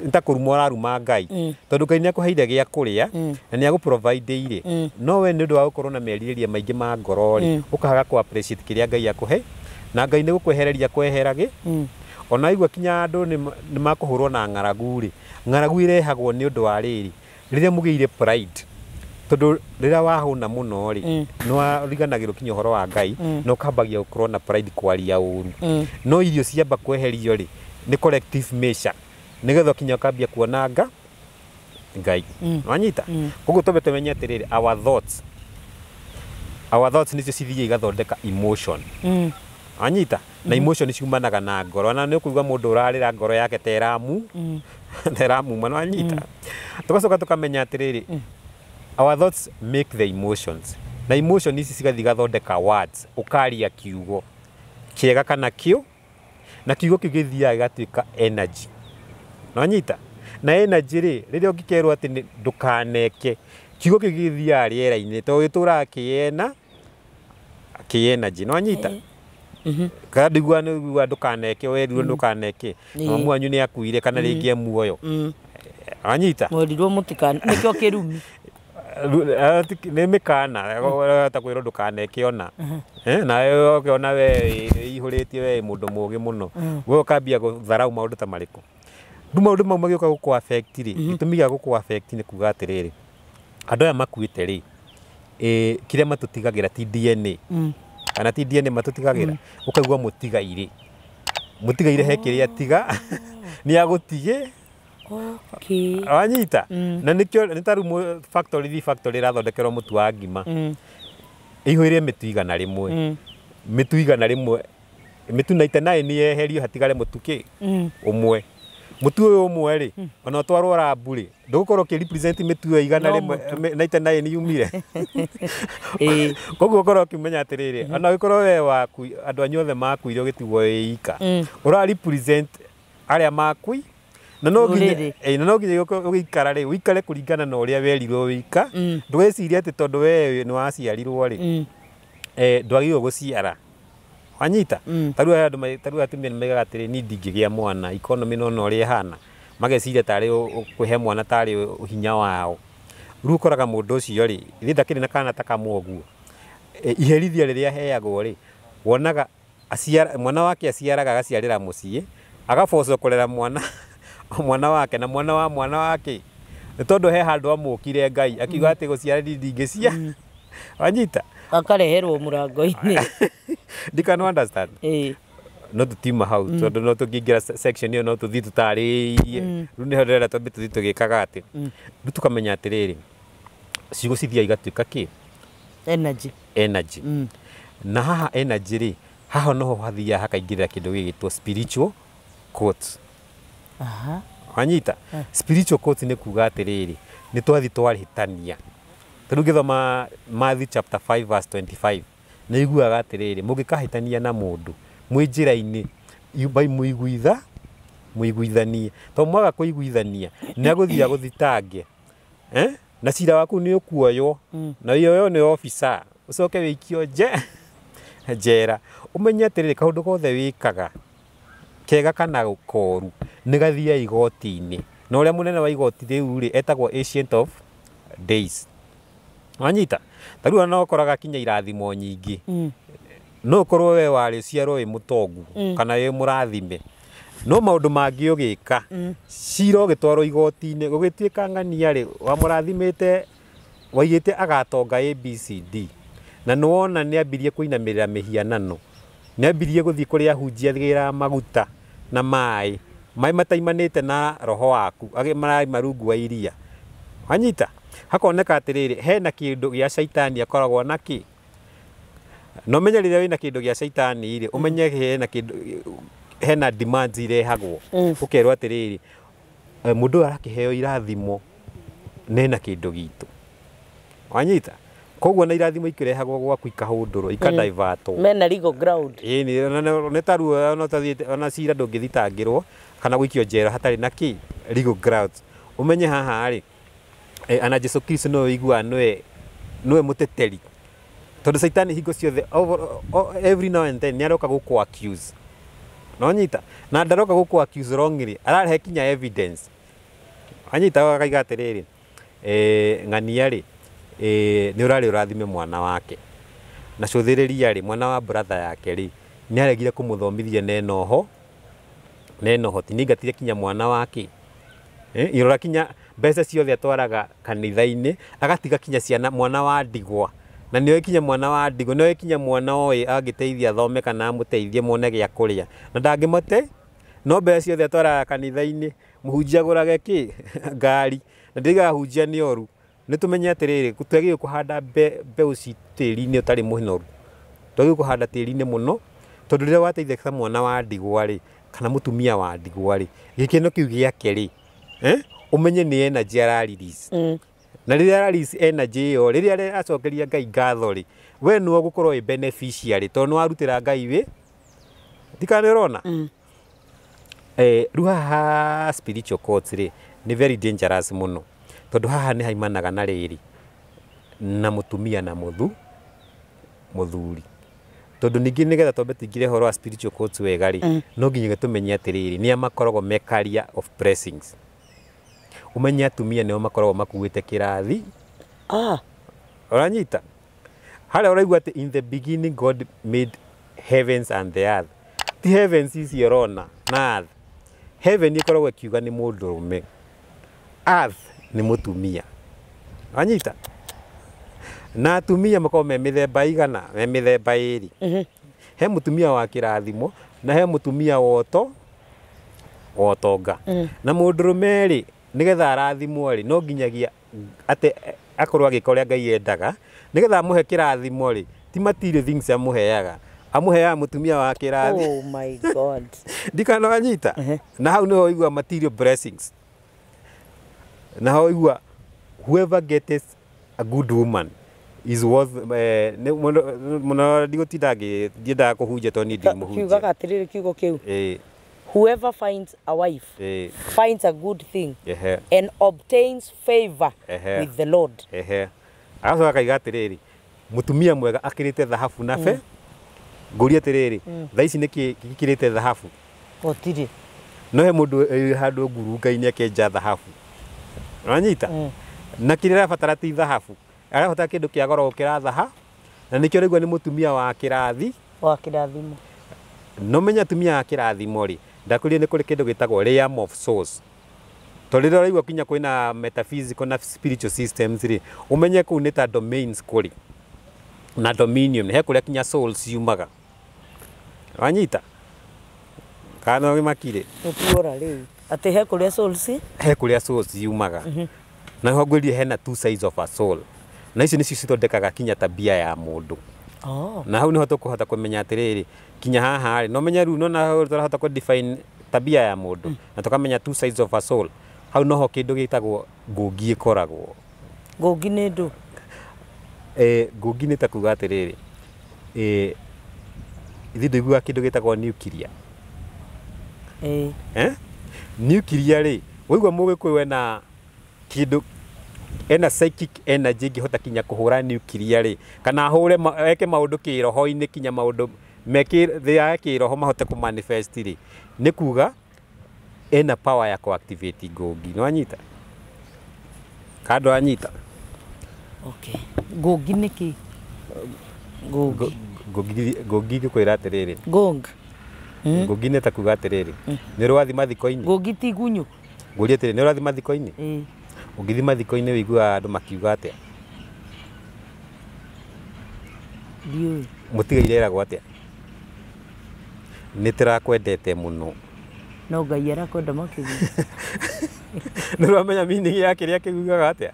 ntakurumwa araruma Ngai tondu Ngai ni akuheire gia kuria na ni agu provide ire no we ni ndu wa gukorwo na meririria maingi ma ngoro ri ukahaga ku appreciate kiria Ngai akuhe na Ngai ni gukwehereria kweherage ona igua kinya andu ni makuhurwo na ng'aragu ri ng'aragu irehagwo ni undu wa riri riria mugiire pride tondu riria wahuna muno ri no ariganagirwo kinya horo wa Ngai no kambagia gukorwo na pride kwaria uru no irio ciamba kweherio ri ni collective measure nigetho kinya kambia kuonanga Ngai wanyita koguo tobe tumenye atiriri our thoughts nicio cithie igathondeka emotion anyita na emotion ciumanaga na ngoro na ni kuigwa mundu urarira ngoro yake teramu mano anyita tugacoka tukamenya atiriri our thoughts make the emotions na emotion ici cigathi gathondeka words ukaria kiugo kiega kana kio na kiugo kigithia gigatuika energy nanyita na energy ri riria ungikerwo ati ndukaneke kiugo kigithia riera-ini to gitura kiena energy nanyita kana ndigua ni ndukaneke werirwo ndukaneke mamu wanyu ni akuire kana ringi muoyo anyita mwerirwo mutikana nikio kirumi ni mikana ta kwirwo ndukaneke ona na yo ukiona we ihuritie we mundu mugi muno we ukambia gutharau maundu ta mariku maundu mau magioka guku affect ri gitumi gia guku affect ni kuga atiriri andu aya makuite ri kiria matutigagira ti DNA kana ti DNA matutigagira ukaigwa mutigaire he kiria tiga ni agutige okay anyita na nikyo nitaru factory rathondekerwo mutu wa ngima ihwire mituigana rimwe mituigana rimwe mitu 99 ni yeherio hatigare mutuki umwe mutu uyu umwe ri ona twarwo raburi ndugukorwo ki represent mitu igana rimwe 99 yumire koguo korwo kimenya atiriri ona gikorwo we waku andu anyothe makuire gitiguo ika ura represent aria makui na no nginya ugikara ri wikare kuringana na uria werirwo wika ndweciria ati tondu we ni waciarirwo ri ndwagirwo guciara wanyita taru atumia ni megaga atiri ni ndingigia mwana economy no uri hana mageciria tari kuhe mwana tari hinya wao ru koraga mundu ucio ri ritha kiri na kana takamwoguo iherithia riria heagwo ri wonaga mwana wake aciaraga agaciarira mucii agaboco kurera mwana wake na mwana wa mwana wake tondu he handu amukire Ngai akiuga ati guciara ndingicia wanyita akareherwo murango-ini ndikano understand no tutima hau tondu no tukingira section iyo no tuthi tutariirie ru ni horera tondu tuthi tugikaga ati ru tukamenya atiriri ciugo cithia igatuika ki energy na haha energy ri haha no hathia hakaingirira kindu gigitwo spiritual quotes wanyita spiritual quotes ni kuga atiriri ni twathi twarihitania tondu ngithoma Matthew chapter 5 verse 25 na iguaga atiriri mugikahitania na mundu mwi njira-ini bai muiguithanie to mwaga kuiguithania ni aguthia guthitange na cira waku ni ukuoywo na yo ni officer ucoke wikio njera umenye atiriri kaundu gothe wikaga kega kana koru ni gathia igoti-ini na uria munene wa igoti riu ri etagwo Ancient of Days wanyita taru no koraga kinya irathimo nyingi no korwo we wari ciaro wi mutongu kana wi murathime no maundu mangi ugika ciro gitwaro igoti-ini gugituika ng'ania ri wa murathimite waigite agatonga ABCD na nuona ni ambirie kuinamirira mihianano ni ambirie guthii kuria hunjia thigira maguta na mai mataimanite na roho waku marai marungu wa iria wanyita hakoneka atiriri hena kindu gia shaitani akoragwo naki no menya riria wina kindu gia shaitani ri umenye hena kindu hena demands irehagwo ukerwo atiriri mundu arakiheo irathimo nena kindu gitu wanyita koguo na irathimo ikirehagwo gwaku ikahundurwo ikadivertwo mena legal ground ni taru ona cira ndungithitangirwo kana gwikio njera hatari na ki legal grounds umenye haha ri ana Jesu Kristo no igua noe muteteri tondu Saitani hingo ciothe every now and then ni aroka guku accuse no nyita na ndaroka guku accuse wrongly ararehe kinya evidence anyita akaiga atiriri ng'ania ri ni urari urathime mwana wake na cuthiriria ri mwana wa brother yake ri ni aregire kumuthomithia nenoho tiningatire kinya mwana wake irora kinya mbeca ciothe atwaraga kanitha-ini agatiga kinya ciana mwana wa ndigwa na niwe kinya mwana wa ndigwa niwe kinya mwana oyi agiteithia athome kana amuteithie mone gya kuria na ndangimote no mbeca ciothe atwaraga kanitha-ini muhunjia agurage ki ngari na ndiga hunjia ni oru ni tumenye atiriri twagire kuhanda mbeu ci tiri-ini utari muhinoru twagire kuhanda tiri-ini muno tondu rira wateithia mwana wa ndigwa ri kana mutumia wa ndigwa ri gikeno kiu giake ri umenye ni energy ara release na rira ara release energy yo rira acokeria Ngai ngatho ri we no gukorwo beneficiary tondu warutira Ngai wi ndikanirona ruha spiritual courts ri ni very dangerous muno tondu haha ni haimanaga na riri na mutumia na muthuri tondu ningi nigetha tombe tingire horo wa spiritual courts wega ri no nginya tumenye atiriri ni amakoragwo me carrier of blessings umenya atumia nio makoragwo makuite kirathi oranyita haria uraigua ati in the beginning God made heavens and the earth the heavens is yorona na earth heaven ikoragwo ikiuga ni mundurume earth ni mutumia oranyita na atumia makoragwo me mithemba igana me mithemba iri he mutumia wa kirathimo na he mutumia wotonga na mundurume ri nigetha arathimwo ri no nginyagia ate akorwo agikoria Ngai endaga nigetha amuhe kirathimo ri ti material things amuheaga amuheaga mutumia wa kirathi oh my god ndikano anyita na hau niho igua material blessings na hau igua whoever gets a good woman is worth muno digotindagi ndiendaga kuhunjia toni ndi muhunjia kiuga atiriri kiugo kiu whoever finds a wife finds a good thing and obtains favor with the Lord. Agacoka akaiga atiriri mutumia mwega akirite thahabu na be nguria atiriri thaa ici niki gikirite thahabu gotiri no he mundu handu ngurunga-ini akenja thahabu uranyita na kirira batara ti thahabu arabatara kindu kia goro gukira thahabu na nikio rigwa ni mutumia wa kirathi no menya atumia a kirathimo ri ndakuria ni kuri kindu gitagwo realm of souls torira raigwa kinya kwina metaphysical na spiritual systems ri umenye ku ni ta domains kuri na dominion he kuria kinya souls yumaga wanyita kana makire ukiora riu ati he kuria souls yumaga na ho ngwirie hena two sides of a soul na ici nicio cithondekaga kinya tabia ya mundu na hau niho tukuhota kumenya atiriri kinya haha ri no menya riu no na turahota ku define tabia ya mundu na tukamenya two sides of a soul hau noho kindu gitagwo ngungi ikoragwo ngungi ni ndu ngungi ni takuga atiriri ithi ndigua kindu gitagwo nuclear nuclear ri wigwa mugikuyu wena kindu ena psychic energy ngihota kinya kuhura nuclear ri kana hure eke maundu kiroho-ini kinya maundu meki thia kiroho mahote ku manifest ri ni kuga ena power ya kuactivate ngungi no anyita kado anyita okay ngungi niki ngungi gikwira atiriri ngungi ni takuga atiriri ni rwathima thiko-ini ngungi ti gunyu nguria atiriri ni rwathima thiko-ini ungithima thiko-ini wigua andu makiuga atia ndiu mutigaire eragwo atia nitirakwendete muno no Ngai arakwenda makiria ni rwamenya meaning ya kiria kiugaga atia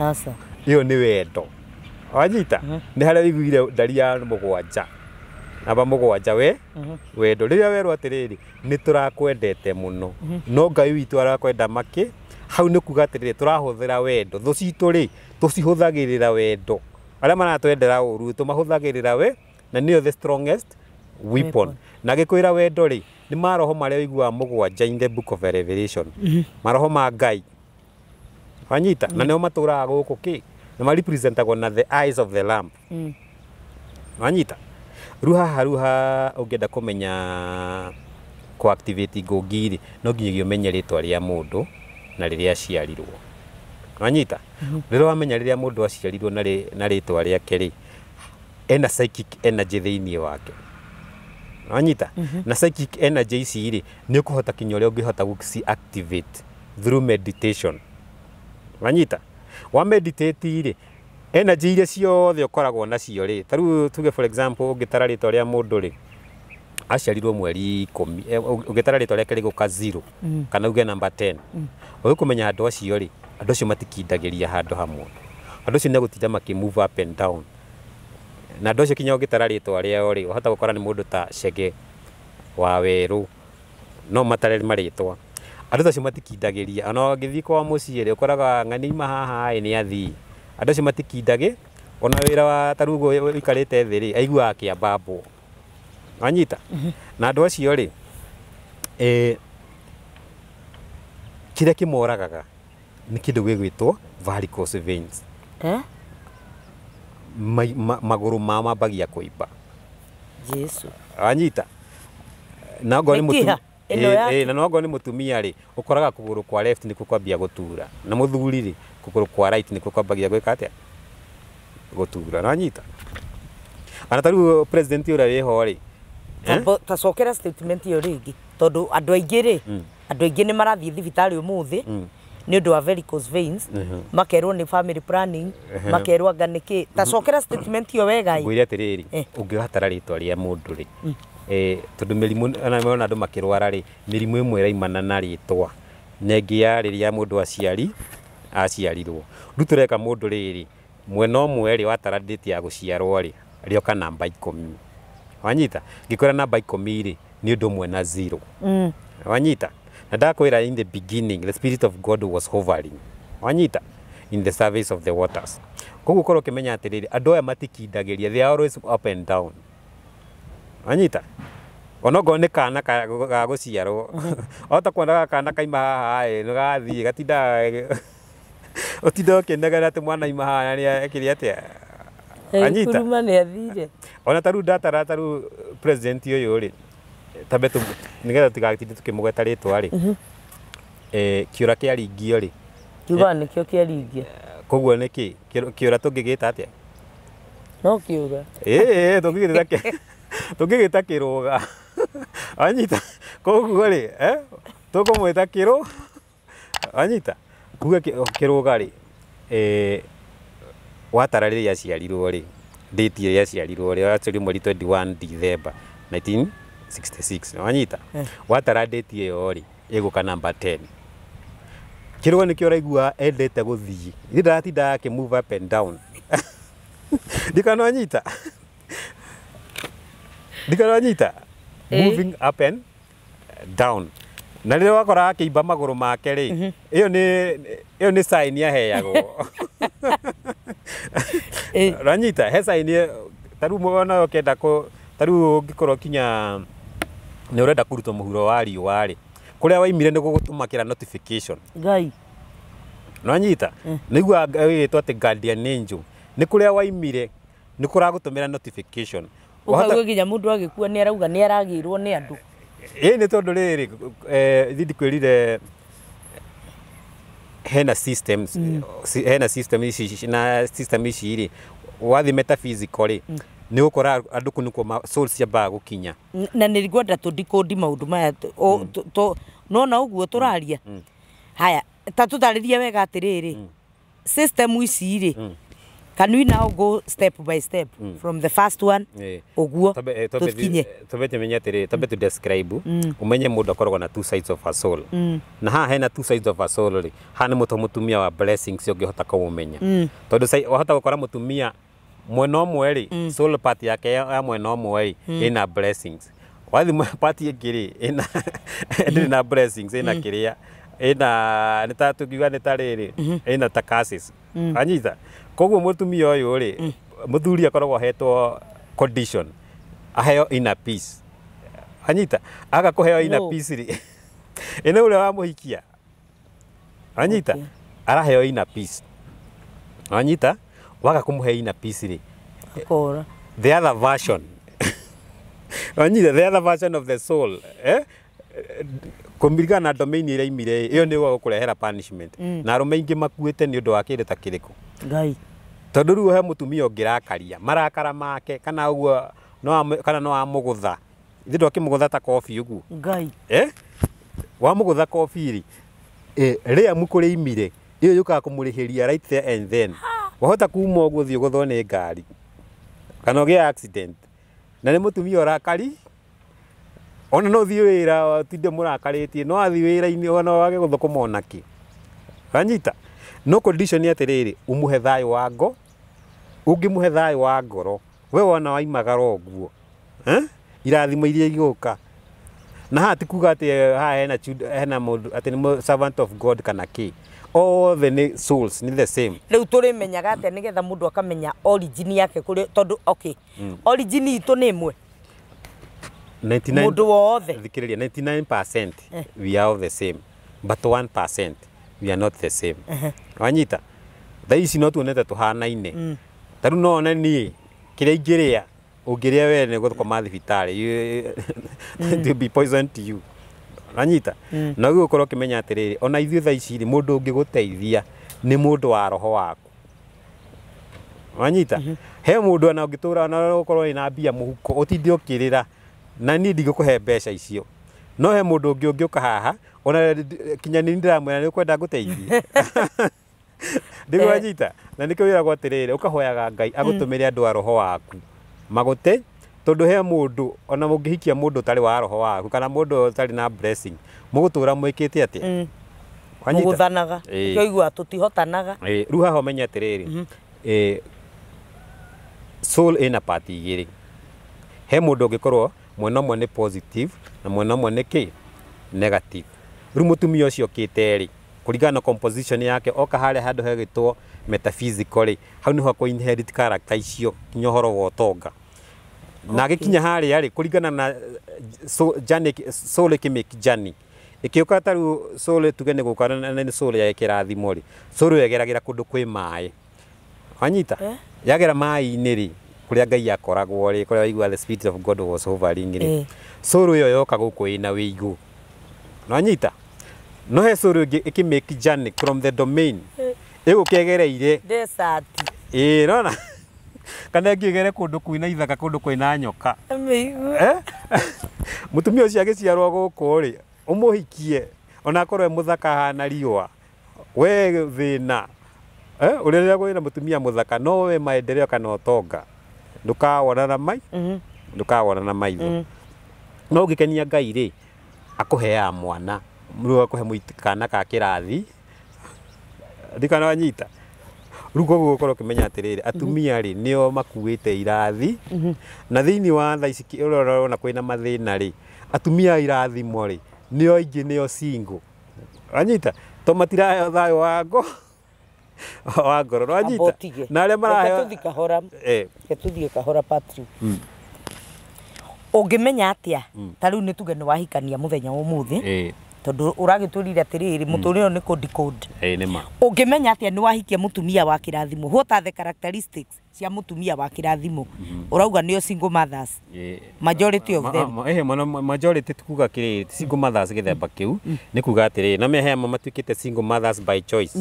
asa iyo ni wendo wanyita ni haria wiguire ndari ya mugwanja namba mugwanja wendo riria werwo atiriri niturakwendete muno no Ngai witu arakwenda hau nä kuga atä rä tå ra wendo thå citå rä tå cihåthagä rä ra wendo arä a maratwendera å ru tå mahåthagä rä ra we na nä the strongest weapon na gä kwä ra wendo rä nä maroho marä a iguaga må gwanja in the book of Revelation maroho ma Ngai wanyita na nä o matå raga gå kå kä nä marepresentagwo na the eyes of the lamb wanyita rä haha å ngä enda kå menya kå activate ngångi rä no nginya å menye rä twa rä a må ndå na rä rä a aciarirwo wanyita rä rä wamenya rä rä a må ndå aciarirwo na rä twa rä ake rä ena psychic energy thä inä wake wanyita na psychic energy ici rĩ nĩ ũkũhota kinya ũrĩa ũngĩhota gũci activate through meditation wanyita wa meditate rĩ energy iria ciothe ũkoragwo nacio rĩ ta rĩu tuge for example ũngĩtara rĩtwa rĩa mũndũ rĩ aciarirwo mweri 10 ũngĩtara rĩtwa rĩake rĩgũka 0 kana uge number 10 ũgĩkũmenya andũ acio rĩ andũ acio matikindagĩria handũ hamwe andũ acio nĩ gũtinda makĩ move up and down na andũ acio kinya ũngĩtara rĩtwa rĩao rĩ ũhota gũkora nĩ mũndũ ta Chege wa Werũ no matare marĩtwa andũ acio matikindagĩria ona ũngĩthiĩ kwa mũciĩ rĩ ũkoraga ng'ani ima haha nĩ athii andũ acio matikindagĩ ona wĩra wa ta rĩu ũikarĩte thĩ rĩ aiguaga kĩambambwo wanyita na andũ acio rĩ kĩrĩa kĩmoragaga nĩ kĩndũ gĩgwĩtwo varicose veins magũrũ mao mambagia kũimba Jesu wanyita na ngoni mũtumia na no ngoni mũtumia rĩ ũkoraga kũgũrũ kwa left nĩkuo kwambia gũtura na mũthuri rĩ kũgũrũ kwa right nĩkuo kwambagia gwĩka atĩa gũtura wanyita ana ta rĩu president ũrĩa wĩho rĩ tacokera statement ĩyo rĩngĩ tondũ andũ aingĩ rĩ andũ aingĩ nĩ marathiĩ thibitarĩ ũmũthĩ nĩ ũndũ wa varicose veins makerwo nĩ family planning makerwo anga nĩkĩ tacokera statement ĩyo wega ngwĩre atĩrĩrĩ ũngĩgatara rĩtwa rĩa mũndũ rĩ tondũ mĩrimũ ona andũ makĩrwara rĩ mĩrimũ ĩmwe ĩraimana na rĩtwa nengĩ ya rĩrĩa mũndũ aciarirwo rĩu tũreka mũndũ rĩrĩ mwena ũmwe rĩ watara date ya gũciarwo rĩ rĩoka namba 10 wanyita ngĩkwĩra namba 10 rĩ nĩ ũndũ ũmwe na 0 wanyita na ndakwĩra in the beginning the spirit of God was hovering wanyita in the surface of the waters koguo korwo ũkĩmenya atĩrĩrĩ andũ aya matikindagĩria they are always up and down wanyita ona ngoro nĩ kana ga gũciarwo ota kuonaga kana kaima haha nĩ gathiĩ gatinda ũtinda ũkĩnegera atĩ mwana ima haha nĩ akĩrĩ atĩa wanyita kuruma nĩ athire ona ta rĩu ndatara ta rĩu president ũyũ rĩ tambe nĩgetha tigatinde tũkĩmũgweta rĩtwa rĩ kĩũra kĩaringio rĩ kiuga nĩkĩo kĩaringio koguo nĩkĩ kĩũra tũngĩgĩta atĩa no kĩũra tũngĩgĩta kĩrũga wanyita koguo rĩ tũkũmwĩta kĩrũ wanyita kuga kĩrũga rĩ watara rĩrĩa aciarirwo rĩ date ĩrĩa aciarirwo rĩ aciarirwo mweri 21 December 1966 wanyita watara date ĩyo rĩ ĩgũka namba 10 kĩrũga nĩkĩo ũraigua endete gũthiĩ ndiratinda akĩ move up and down ndikananyita moving up and down na rĩrĩa wakora akĩimba magũrũ make rĩ ĩyo nĩ sign aheagwo ranyita he sign ta rĩu mwana ũkĩenda ta rĩu ũngĩkorwo kinya nĩ ũrenda kũrutwo mũhuro wa riũa rĩ kũrĩa waimire nĩ gũgũtũmakĩra notification Ngai nanyita nĩguo wĩtwo atĩ guardian angel nĩ kũrĩa waimire nĩ kũragũtũmĩra notification ũkauga nginya mũndũ agĩkua nĩ arauga nĩ aragĩrwo nĩ andũ nĩ tondũ rĩrĩ thithi kwĩrire hena systems hena system ici na system ici rĩ wathi metaphysical rĩ nĩ gũkora andũ kũ nĩkuo souls ciambaga gũkinya na nĩ ngwenda tũndikũndi maũndũ maya nona ũguo tũraria haya ta tũtarĩrie wega atĩrĩrĩ system ici rĩ can we now go step by step from the first one ũguo tũkinye tũbete menya atĩrĩ tũbete to describe ũmenye mũndũ akoragwo na two sides of a soul na haha hena two sides of a soul rĩ haha nĩ mũtumia wa blessings ũngĩhota kũmũmenya tondũ wahota gũkora mũtumia mwena ũmwe rĩ soul part yake ya mwena ũmwe ĩna blessings wathi part ĩngĩ rĩ ĩna blessings ĩna kĩrĩa ina nita tukiuga nita riri ina takasis anyita koguo mutumia uyu ri muthuri akoragwo hetwo condition aheo ina peace anyita aga kuheo ina peace ri ina ule wa muhikia anyita araheo ina peace anyita waga kumuhe ina peace ri Kora. the other version anyita the other version of the soul kumbirika na domain ira imire iyo ni wa kurehera punishment na arume ingi makuite ni undu wa kire ta kiriku ngai tondu riu he mutumia ungirakaria marakara make kana uguo no amugutha ithi ndwakimugutha ta coffee uguo ngai wa mugutha coffee ri ria mukuri imire iyo yuka kumurihiria right there and then wahota kuma uguo thio guthwo ni ngari kana ugie accident na ni mutumia urakari ona no thii wira tinde murakaritie no athi wira-ini ona wage guthukuma onaki anyita no condition atiriri umuhe thayo wa ngo ungimuhe thayo wa ngoro we wona waimagara uguo irathimo iria iguka na hati kuga ati hena mundu ati ni servant of God kana ki all the souls ni the same riu turi menyaga ati nigetha mundu akamenya origin yake kuri tondu okay origin itu ni imwe 99 mundu wothe thikiriria 99% we are all the same but 1% we are not the same wanyita tha ici no tuonete tuhanaine taru no ona ni kiria ingiria ungiria we ni guthukoma thibitari to be poison to you wanyita na guo korwo kimenya atiriri ona ithuĩ tha ici ri mundu ungiguteithia ni mundu wa roho waku wanyita he mundu ona ungitura na ukorwo ina mbia muhuko utindi ukirira na ni ndigikuhe mbeca icio no he mundu ungiuka haha ona kinya ni ndiramwira ni ukwenda guteithia ndigo wanyita na nikio wira gwatirire ukahoyaga Ngai agutumire andu a roho waku magute tondu he mundu ona mungihikia mundu tari wa roho waku kana mundu tari na blessing mugutura mwikite atia muguthanaga kio igua tutihotanaga riu haha menya atiriri soul ina part igiri he mundu ungikorwo mwena umwe ni positive na mwena umwe ni ki negative riu mutumia ucio kiteri kuringana na composition yake oka hale handu hegitwo metaphysically hau niho ko inherit character icio kinya horo wa utonga na agikinya hali yari kuringana na soul kimake journey ikiuka taru soul tugene gukana na soul ya kirathimo ri soul yegeragira kundu kwi mai anyita yagera mai-ini ri kuria Ngai akoragwo ri kuria igwa the spirit of God was hovering ri soul yo yoka guku ina wiigu no anyita no he soul ikimake journey from the domain igukegereire desert rona kana ngigere kundu kwina ithaka kundu kwina nyoka mutumia ucio agiciarwo guku ri umuhikie ona korwe muthaka hana riwa we thina uria gwina mutumia muthaka no we maendeleo kana utonga ndukawona na mai ndukawona na maitho no ugikenia Ngai ri akuhea mwana muru akuhe muitikana ka kirathi ndikana wanyita rugo gukorwo kimenya atiriri atumia ri nio makuite irathi na thiini wa tha ici urona kwina mathina ri atumia irathimo ri nio ingi nio single wanyita to matira thayo wango wa ngoro wanyita na aria marahe tuthikahora tuthie kahora Patrick ungimenya atia tariu ni tuge ni wahikania muthenya umuthi tondu uragitwirire atiriri muturire ni code ni ma ungimenya atia ni wahikia mutumia wa kirathimo what are the characteristics cia mutumia wa kirathimo urauga nio single mothers majority of them majority tukuga kiri single mothers githemba kiu ni kuga atiriri na mehe matuikite single mothers by choice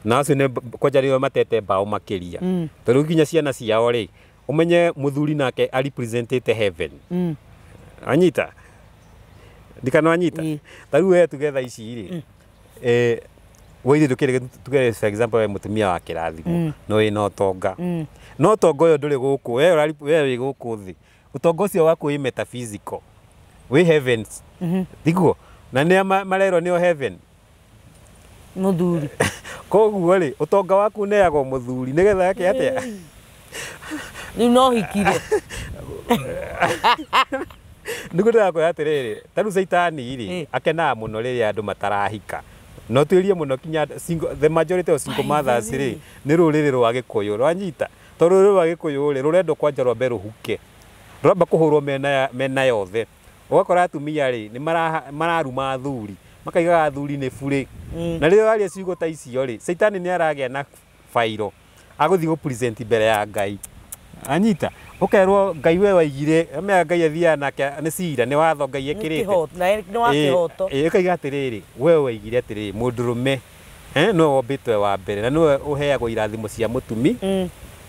na acio ni kwajario matete bao makiria tondu kinya ciana ciao ri umenye muthuri nake a representete heaven anyita ndikana anyita tariu we together ici ri weire ndukire tugere for example mutumia wa kirathimo no ina utonga no utonga uyo nduri guku we wi guku thi utonga ucio waku wi metaphysical wi heavens diguo na ni marero nio heaven muthuri koguo ri utonga waku neago muthuri nigetha yake atia ni no hikire ndikutaka ko atiriri taru saitani ri akena muno riri andu matarahika no tuirie muno kinya the majority of single mothers ri ni ruriri rwa Gikuyu rwanyita to ruriri rwa Gikuyu ri rurendo kwanja rwa beru huke rwamba kuhurwo mena yothe ugakora atumia ri ni mararuma athuri makaiga athuri ni buri na ri aria ciugo ta icio ri Saitani ni aragia na fairo aguthi go present mbere ya Ngai anyita ukerwo Ngai we waigire amea Ngai athia nake ni cira ni watho Ngai ekirite ni wa kihoto ikaiga atiriri we waigire atiriri mundurume no wombitwe wa mbere na no uheagwo irathimo cia mutumi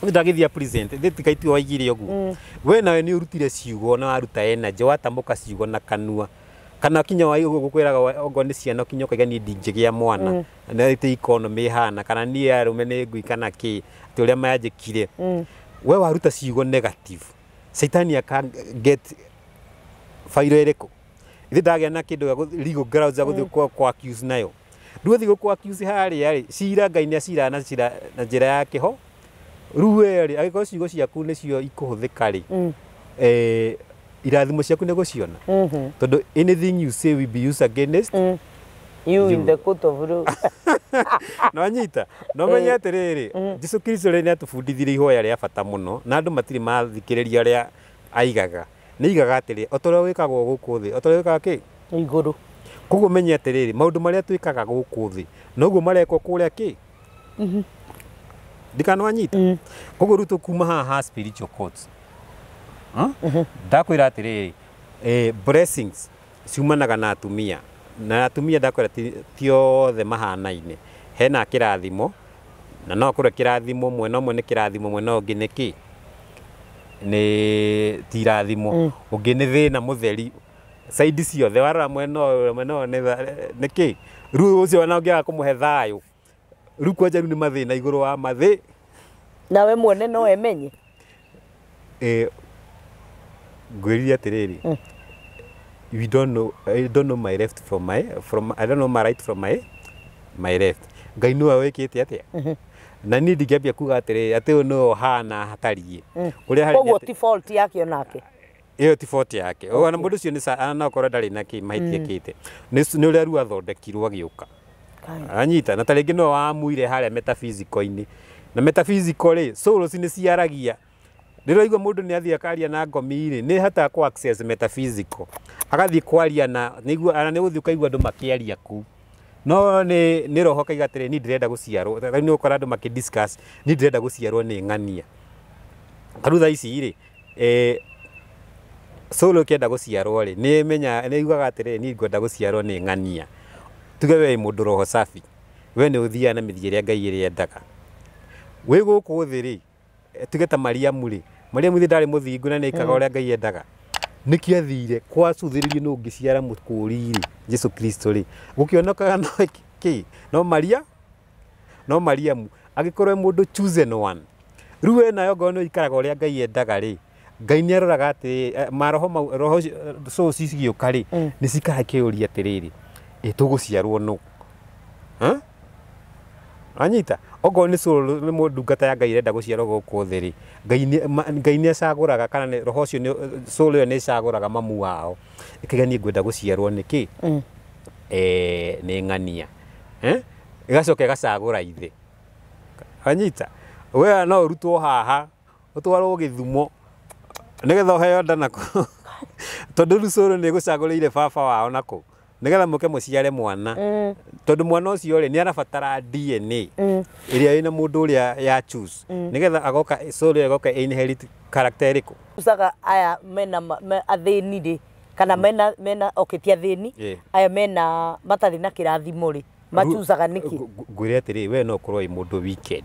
ndagithia present thitikaiti waigire uguo we nawe ni urutire ciugo na waruta energy watambuka ciugo na kanua kana kinya wa gukwiraga ogo ni ciana kinya kaiga ni ndingigia mwana na ite economy hana kana ni arume ni ngui kana ki ati uria mayanjikire we waruta ciugo negative Saitani aka get fairo ereko ithi ndagia na kindu legal grounds za guthi kwa accuse nayo nduthi go accuse hari ari cira Ngai ni acira na njira ya kiho ruwe ari agiko ciugo ciaku ni cio ikuhuthika ri irathimo ciaku ni guciona tondu anything you say will be used against you in the court of law no nyita no menya atiriri Jesu Kristo ri ni atubundithirie ihoya ria bata muno na andu matiri mathikiriria ria aigaga ni igaga atiri otoro wikagwo guku thi otoro wikaga ki iguru koguo menya atiriri maundu maria twikaga guku thi noguo marekwo kuria ki dikano anyita koguo ruto kuma haha spiritual courts ndakwira atiriri blessings ciumanaga na atumia ndakwira ti othe mahanaine hena kirathimo na no kure kirathimo mwena umwe ni kirathimo mwena ungi ni ki ni tirathimo ungi ni thina mutheri side ciothe warora mwena ni ki ru ucio wana ungiaga kumuhe thayu ru kwanja ru ni mathina iguru wa mathi nawe mwene no emenye gwiriria atiriri I don't know my left from I don't know my right from my left Ngai no awekete atia na ni ndigiambia kuga atiri ati no hana hatariye uria hari koguo default yake onake iyo default yake ona mundu cio ni ana okoro ndari na ki mahitie kite ni uria ru athondekirwo agiuka anyita na taringi no wamuire haria metaphysical-ini na metaphysical ri souls ni ciaragia ndiro igwa mundu ni athia karia na ngomi-ri ni hata ku access metaphysical agathi kwaria na nigua ana ni uthi ukaigua andu makiaria ku no ni roho kaiga atiri ni ndirenda guciarwo ni ukora andu makidiscuss ni ndirenda guciarwo ni ng'ania karutha ici ri solo kenda guciarwo ri ni menya ni igwaga atiri ni ngwenda guciarwo ni ng'ania tuge we mundu roho safi we ni uthia na mithiire Ngai iri endaga we guku thi ri tugeta Mariamu ri Mariamu thi ndari muthingu na nikaga uria Ngai endaga niki athire kwa cuthiririo no ngiciara mukuri ri Jesu Kristo ri gukionokaga no ki no Mariamu agikorwo mundu chosen one ruwe nayo ngono ikaraga uria Ngai endaga ri Ngai ni aroraga ati roho so cicigiuka ri ni cikara kiuria atiriri tuguciarwo no anyita ogo ni solo ni mundu ngata ya Ngai renda guciarwo guku thi ri Ngai ni acaguraga kana ni roho cio ni solo yo ni acaguraga mamu wao ikiga ni ngwenda guciarwo niki ni ng'ania igacoka igacagura ithe anyita we no urutwo haha utwarwo Githumo nigetha uheo nda nako tondu solo ni gucagurire baba wao nako nigetha muke muciare mwana tondu mwana ucio ri ni arabatara DNA iria ina mundu uria ya choose nigetha agoka solo agoka inherit character iriku usaga aya mena athini ri kana mena oketia thini aya mena matari na kirathimo ri machusaga niki ngwire atiri we no korwo i mundu wicked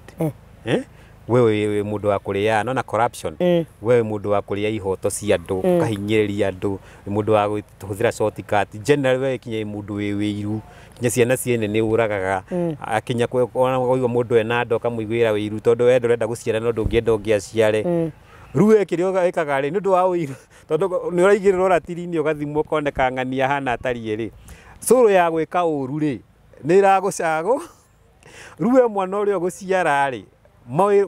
wewe mundu wa kuria no na corruption wewe mundu wa kuria ihoto cia andu kahinyiriria andu mundu wa guthira shortcut general we kinya mundu wiru kinya ciana ciene ni uragaga akinya kuona mundu ena ndo kamuigwira wiru tondu we ndurenda guciara no ndungienda ungiaciare ruwe kirio ikaga ri nundu wa wiru tondu ni uraigirira ratiri-ini ugathimwo koneka ng'ania hana atari ri solo ya gwika uru ri ni iragucago ruwe mwana uria guciara ri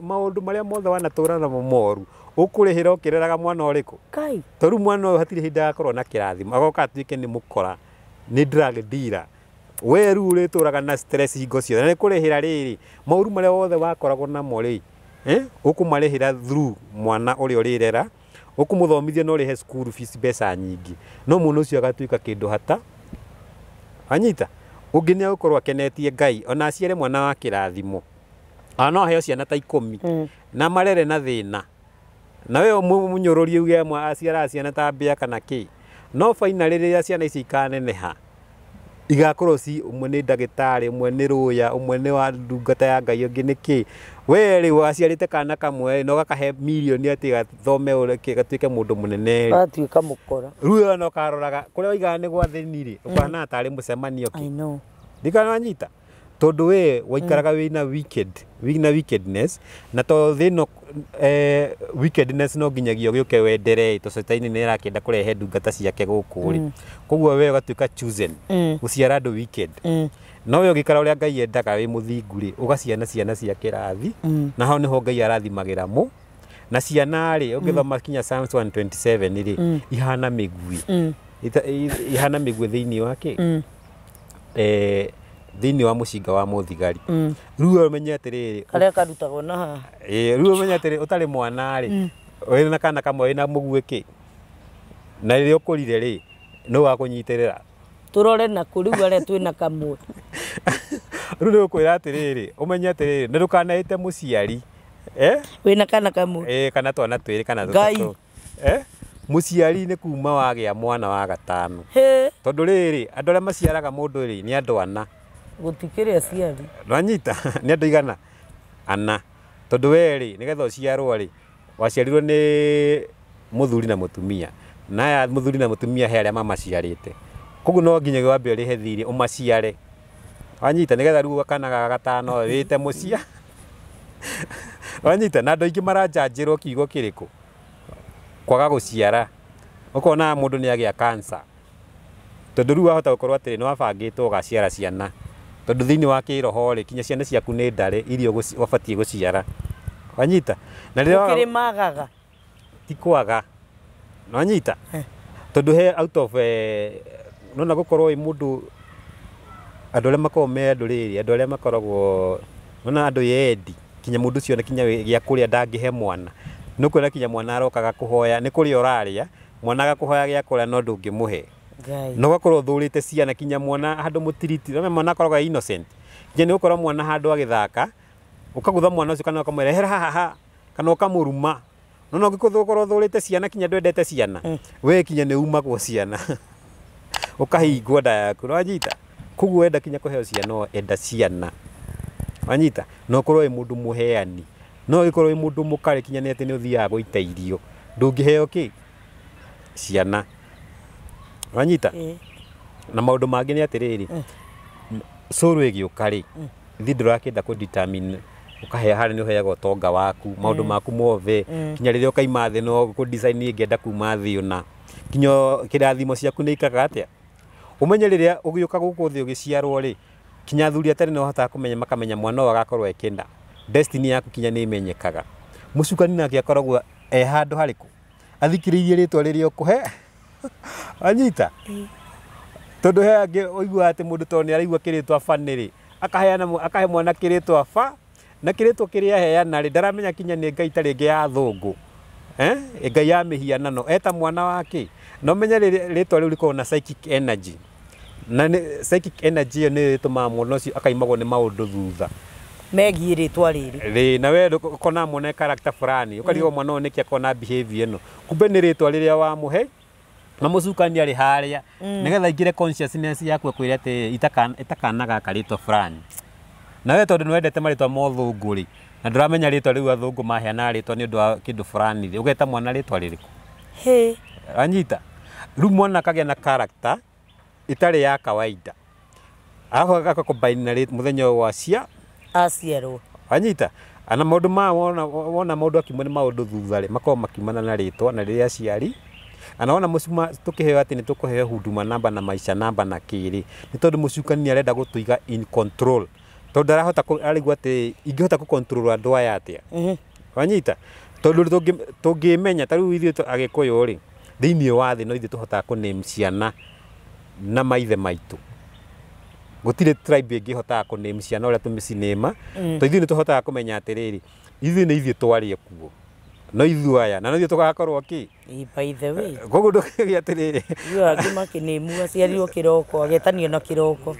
maundu maria mothe wanatura namo moru ukurihira ukireraga mwana uriku kai toru mwana hatiri hinda akorwo na kirathimo agoka atuike ni mukora ni drug dealer we ru ri turaga na stress hingo ciothe na kurihira riri mauru maria wothe wakoragwo namo ri ukumarihira through mwana uri urirera ukumuthomithia no rihe school fees mbeca nyingi no muno ucio agatuika kindu hata anyita ungi ni gukorwo akenetie Ngai ona aciare mwana wa kirathimo no aheo ciana ta 10 na marere na thina na we munyururi uge aciara ciana ta mbia kana ki no finally riria ciana ici ikaneneha igakorwo ci umwe ni ndagitari umwe ni ruya umwe ni wa ndungata ya Ngai ungi ni ki we ri waciarite kana kamwe no gakahe milioni ati gathome ureke gatuike mundu munene atuika mukora ruya no karoraga kuria waiga ni gwatheni ri ukana atari mucemanio ki I know ndikana wanyita tondu we waikaraga wina wickedness na to thino wickedness no nginyagia gioke wendere to setaini ni rakenda kurehe ndungata ciake guku ri koguo we ugatuika chosen guciara andu wicked no we ugikara uria Ngai endaga wi muthingu ri ugaciana ciana cia kirathi na hau niho Ngai arathimagira mu na ciana ri ugithoma kinya Psalms 127 ri ihana migui ihana migui thiini wake thiini wa mucinga wa muthigari riu umenye atiriri karia karutagwo na ha riu umenye atiriri utari mwana ri wina kana kamwe wina mugue ki na riria ukurire ri no wakunyitirira turore na kuriu aria twina kamwe riu ni ukwira atiriri umenye atiriri ni ndukanaite muciari wina kana kamwe kana twana twiri kana tutatu muciari ni kuma wagia mwana wa gatano tondu riri andu aria maciaraga mundu ri ni andu ana gutikire aciari nwanyita ni andu igana ana tondu we ri nigetha uciarwo ri waciarirwo ni muthuri na mutumia na muthuri na mutumia he aria mamaciarite koguo no nginyagia wambe urihe thiri umaciare wanyita nigetha riu kana ga gatano wite mucia wanyita na andu aingi marajanjirwo kiugo kiriku kwaga guciara ukona mundu ni agia cancer tondu riu wahota gukorwo atiri ni wabangitwo ugaciara ciana tondu thiini wa kiroho ri kinya ciana ciaku ni ndare irio wabatie guciara wanyita na riria ukiri magaga tikwaga wanyita tondu he out of nona gukorwo wi mundu andu aria makoragwo me andu riri andu aria makoragwo nona andu yendi kinya mundu cio na kinya gia kuria ndangihe mwana nukwira kinya mwana arokaga kuhoya ni kuria uraria mwana agakuhoya gia kuria no ndungimuhe no gakorwo thurite ciana kinya mwana handu mutiriti no mwana akoragwo innocent kinya ni ukorwo mwana handu agithaka ukagutha mwana ucio kana ukamwira hera haha kana ukamuruma no no gikuthukoro thurite ciana kinya ndwendete ciana we kinya ni umagwo ciana ukahingwo nda yaku wanyita koguo wenda kinya kuheo ciana enda ciana wanyita no korwo wi mundu muheani no gikorwo wi mundu mukari kinya ni ati ni uthiaga guita irio ndungiheo ki ciana wanyita na maundu mangi ni atiriri suru igiuka ri thi ndurakinda ku determine ukahea hari ni uheaga utonga waku maundu maku mothe kinya riria ukaima thi no ku design ingenda kuma thi una kinya kirathimo ciaku ni ikaga atia umenye riria ugiuka guku thi ugiciarwo ri kinya thuri atari no hota kumenya makamenya mwana wa gakorwo ekinda destiny yaku kinya ni imenyekaga mucukani nake akoragwo handu hariku athikiririe ritwa riria ukuhe anyita tondu he angi uigua ati mundu to ni araigua kiritwa faniri akahe mwana kiritwa fa na kiritwa kiria heana ri ndaramenya kinya ni Ngai ta ringi ya thungu Ngai ya mihianano eta mwana wake no menya ritwa riu riko na psychic energy na psychic energy ni ituma mwana ucio akaimagwo ni maundu thutha megie ritwa riri na we ukona mwana character fulani ukarigo mwana one ki akona behavior ino kumbe ni ritwa riria wa muhe na mucukani ari haria nigetha ingire consciousness yaku kwira ati itakanaga karitwa fulani na we tondu nwendete maritwa mothungu ri na nduramenya ritwa riu athungu maheana ritwa ni undu wa kindu fulani ri ugeta mwana ritwa ririku anyita riu mwana akagia na character itari ya kawaida arafu akakombine na muthenya wa cia aciarwo anyita ana maundu ma wona maundu akimwe ni maundu thutha ri makorwo makimana na ritwa na riria aciari anaona mucuma tukiheo ati ni tukuheo huduma namba na maisha namba na kiri ni tondu mucukani ni arenda gutuiga in control tondu arahota arigwa ati ingihota ku control andu aya atia wanyita tondu tungimenya tariu ithuĩ agikuyu ri thiini wa thi no ithuĩ tuhotaga ku name ciana na maithe maitu gutire tribe ingihota ku name ciana uria tumicinema to ithuĩ nĩ tũhotaga kũmenya atĩrĩrĩ ithuĩ nĩ ithuĩ twarĩ kuo no ithuĩ aya na no ithuĩ tũgakorwo ki by the way koguo ndũkĩgia atĩrĩrĩ ithuĩ angĩ makĩnĩmu aciarirwo kĩroko agetanio na kĩroko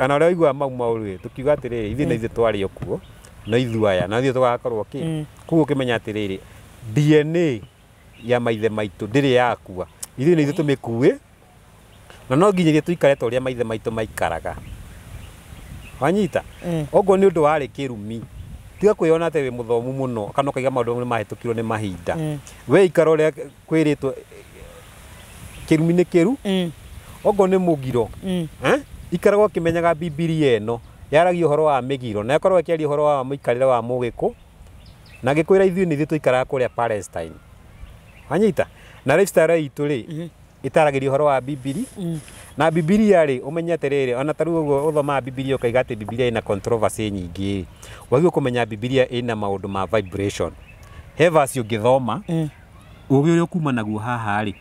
ona ũrĩa ũiguaga mau maũru tũkiuga atĩrĩrĩ ithuĩ nĩ ithuĩ twarĩ kuo no ithuĩ aya na ithuĩ tũgakorwo ki koguo ũkĩmenya atĩrĩrĩ DNA ya maithe maitũ ndĩrĩ yakua ithuĩ nĩ ithuĩ tũmĩkuĩ na no nginyagia tũikare ta ũrĩa maithe maitũ maikaraga wanyita ogo nĩ ũndũ warĩ kĩrumi tiga kwĩona atĩ wĩ mũthomu mũno kana ũkaiga maũndũ nĩ mahĩtũkirwo nĩ mahinda we ikara ũrĩa kwĩrĩtwo kĩrumi nĩ kĩru ogo nĩ mũgiro ikaragwo ũkĩmenyaga Bibilia ĩno yaragia ũhoro wa mĩgiro na ĩkorwo ĩkĩaria ũhoro wa mũikarĩre wa Mũgĩkũ na gĩkwĩra ithuĩ nĩ ithuĩ tũikaraga kũrĩa Palestine wanyita na lifestyle itũ rĩ itaragĩria ũhoro wa Bibilia na Bibilia rĩ ũmenye atĩrĩrĩ ona ta rĩu ũguo ũthomaga Bibilia ũkaiga atĩ Bibilia ĩna controversy nyingĩ wagĩrĩirwo kũmenya Bibilia ĩna maũndũ ma vibration he verse ũngĩthoma ũgĩ ũrĩa ũkuma naguo haha rĩ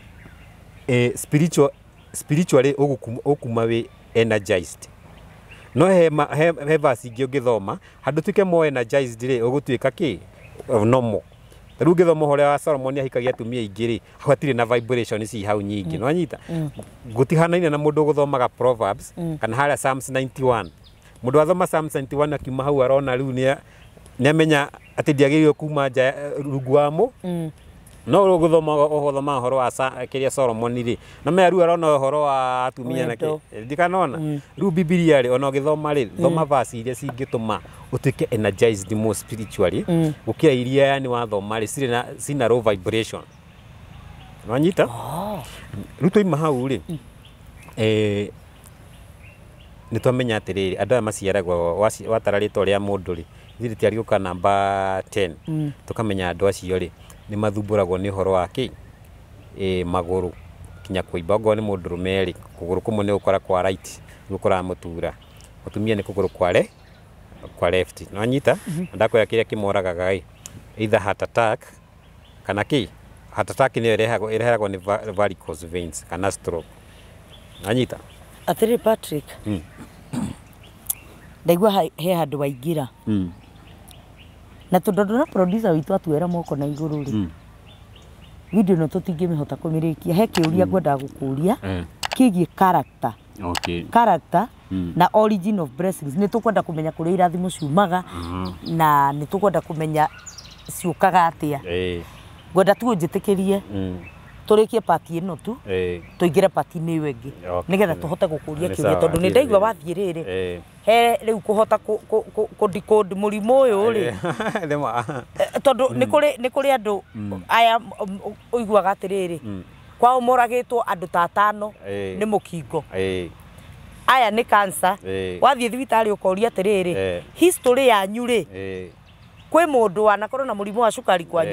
spiritually ũkuma wĩ energized no he verse ingĩ ũngĩthoma handũ tuĩke more energized rĩ ũgũtuĩka kĩ normal rĩu ngĩthoma ũhoro wa Solomon ahikagia atumia aingĩ rĩ hatirĩ na vibration ci hau nyingĩ no anyita gũtihanaine na mũndũ gũthomaga Proverbs kana harĩa Psalms 91 mũndũ wathoma Psalms 91 akiuma hau arona rĩu nĩamenya atĩ ndiagĩrĩirwo kuma nja rungu wamo no gũthoma ũhoro wa kĩrĩa Solomon rĩ na maya rĩu arona ũhoro wa atumia na ndikanona rĩu Bibilia rĩ ona ũgĩthoma rĩ thoma verse iria cingĩtũma utuĩke energized more spiritually gũkĩra iria yani wathoma rĩ cina low vibration wanyita rĩu tũima hau rĩ nĩ twamenya atĩrĩrĩ andũ aya maciaragwo watara rĩtwa rĩa mũndũ rĩ ithuĩ tũtiarigũka namba 10 tũkamenya andũ acio rĩ nĩ mathumbũragwo nĩ ũhoro wa kĩ magũrũ kinya kũimba okorwo nĩ mũndũrũme rĩ kũgũrũ kũmwe nĩ gũkora kwa right gũkora mũtura mũtumia nĩ kũgũrũ kwa left no anyita ndakwĩra kĩrĩa kĩmoragaga either heart attack kana kĩ heart attack nĩ ĩrehagwo nĩ varicose veins kana stroke anyita atĩrĩ Patrick ndaigua he handũ waingĩra na tondũ na producer witũ atuera moko na igũrũ rĩ video no tũtingĩmĩhota kũmĩrĩkia he kĩũria ngwendaga gũkũria kĩgiĩ character na origin of blessings nĩ tũkwenda kũmenya kũrĩa irathimo ciumaga na nĩ tũkwenda kũmenya ciũkaga atĩa ngwenda tu ũnjĩtĩkĩrie tũrĩkie pati ĩno tu tũingĩre pati-inĩ ĩyo ĩngĩ nĩgetha tũhote gũkũria kĩũria tondũ nĩ ndaigua wathiĩ rĩrĩ he rĩu kũhota kũndicode mũrimũ ũyũ rĩ tondũ nĩ kũrĩ andũ aya ũiguaga atĩrĩrĩ kwao moragĩtwo andũ ta 5 nĩ mũkingo aya nĩ cancer wathiĩ thibitarĩ ũkoria atĩrĩrĩ history yanyu rĩ kwĩ mũndũ wanakorwo na mũrimũ wa cukari kwanyu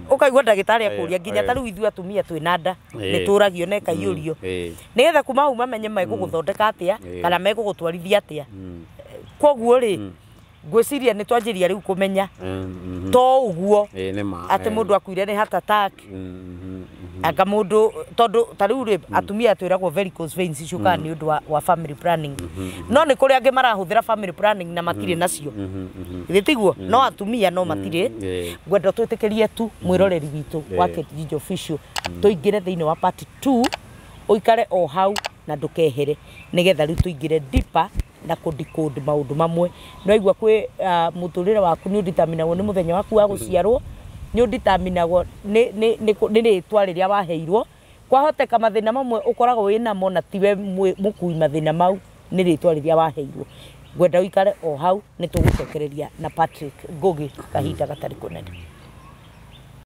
ũkaigua ndagĩtarĩ akũria nginya ta rĩu ithuĩ atumia twĩna nda nĩ tũragio na ĩkaiyũrio nĩgetha kuma hau mamenye megũgũthondeka atĩa kana megũgũtwarithia atĩa koguo rĩ ngwĩciria nĩ twanjĩria rĩu kũmenya to ũguo atĩ mũndũ akuire nĩ heart attack anga mũndũ tondũ ta rĩu rĩ atumia twĩragwo varicose veins ciũkaga nĩ ũndũ wa family planning no nĩ kũrĩ angĩ marahũthĩra family planning na matirĩ nacio gĩtiguo no atumia no matirĩ ngwenda twĩtĩkĩrie tu mwĩroreri witũ wa Kĩthijo Official tũingĩre thĩinĩ wa part 2 ũikare o hau na ndũkehere nĩgetha rĩu tũingĩre deeper na kũdicode maũndũ mamwe no igua kwĩ mũtũrĩre waku nĩ ũditaminagwo nĩ mũthenya waku wa gũciarwo nĩ ũditaminagwo nĩ rĩtwa rĩrĩa waheirwo kwahoteka mathĩna mamwe ũkoragwo wĩnamo na tiwe mũkui mathĩna mau nĩ rĩtwa rĩrĩa waheirwo ngwenda ũikare o hau nĩ tũgũcokereria na Patrick Ngugi kahinda gatarĩ kũnene.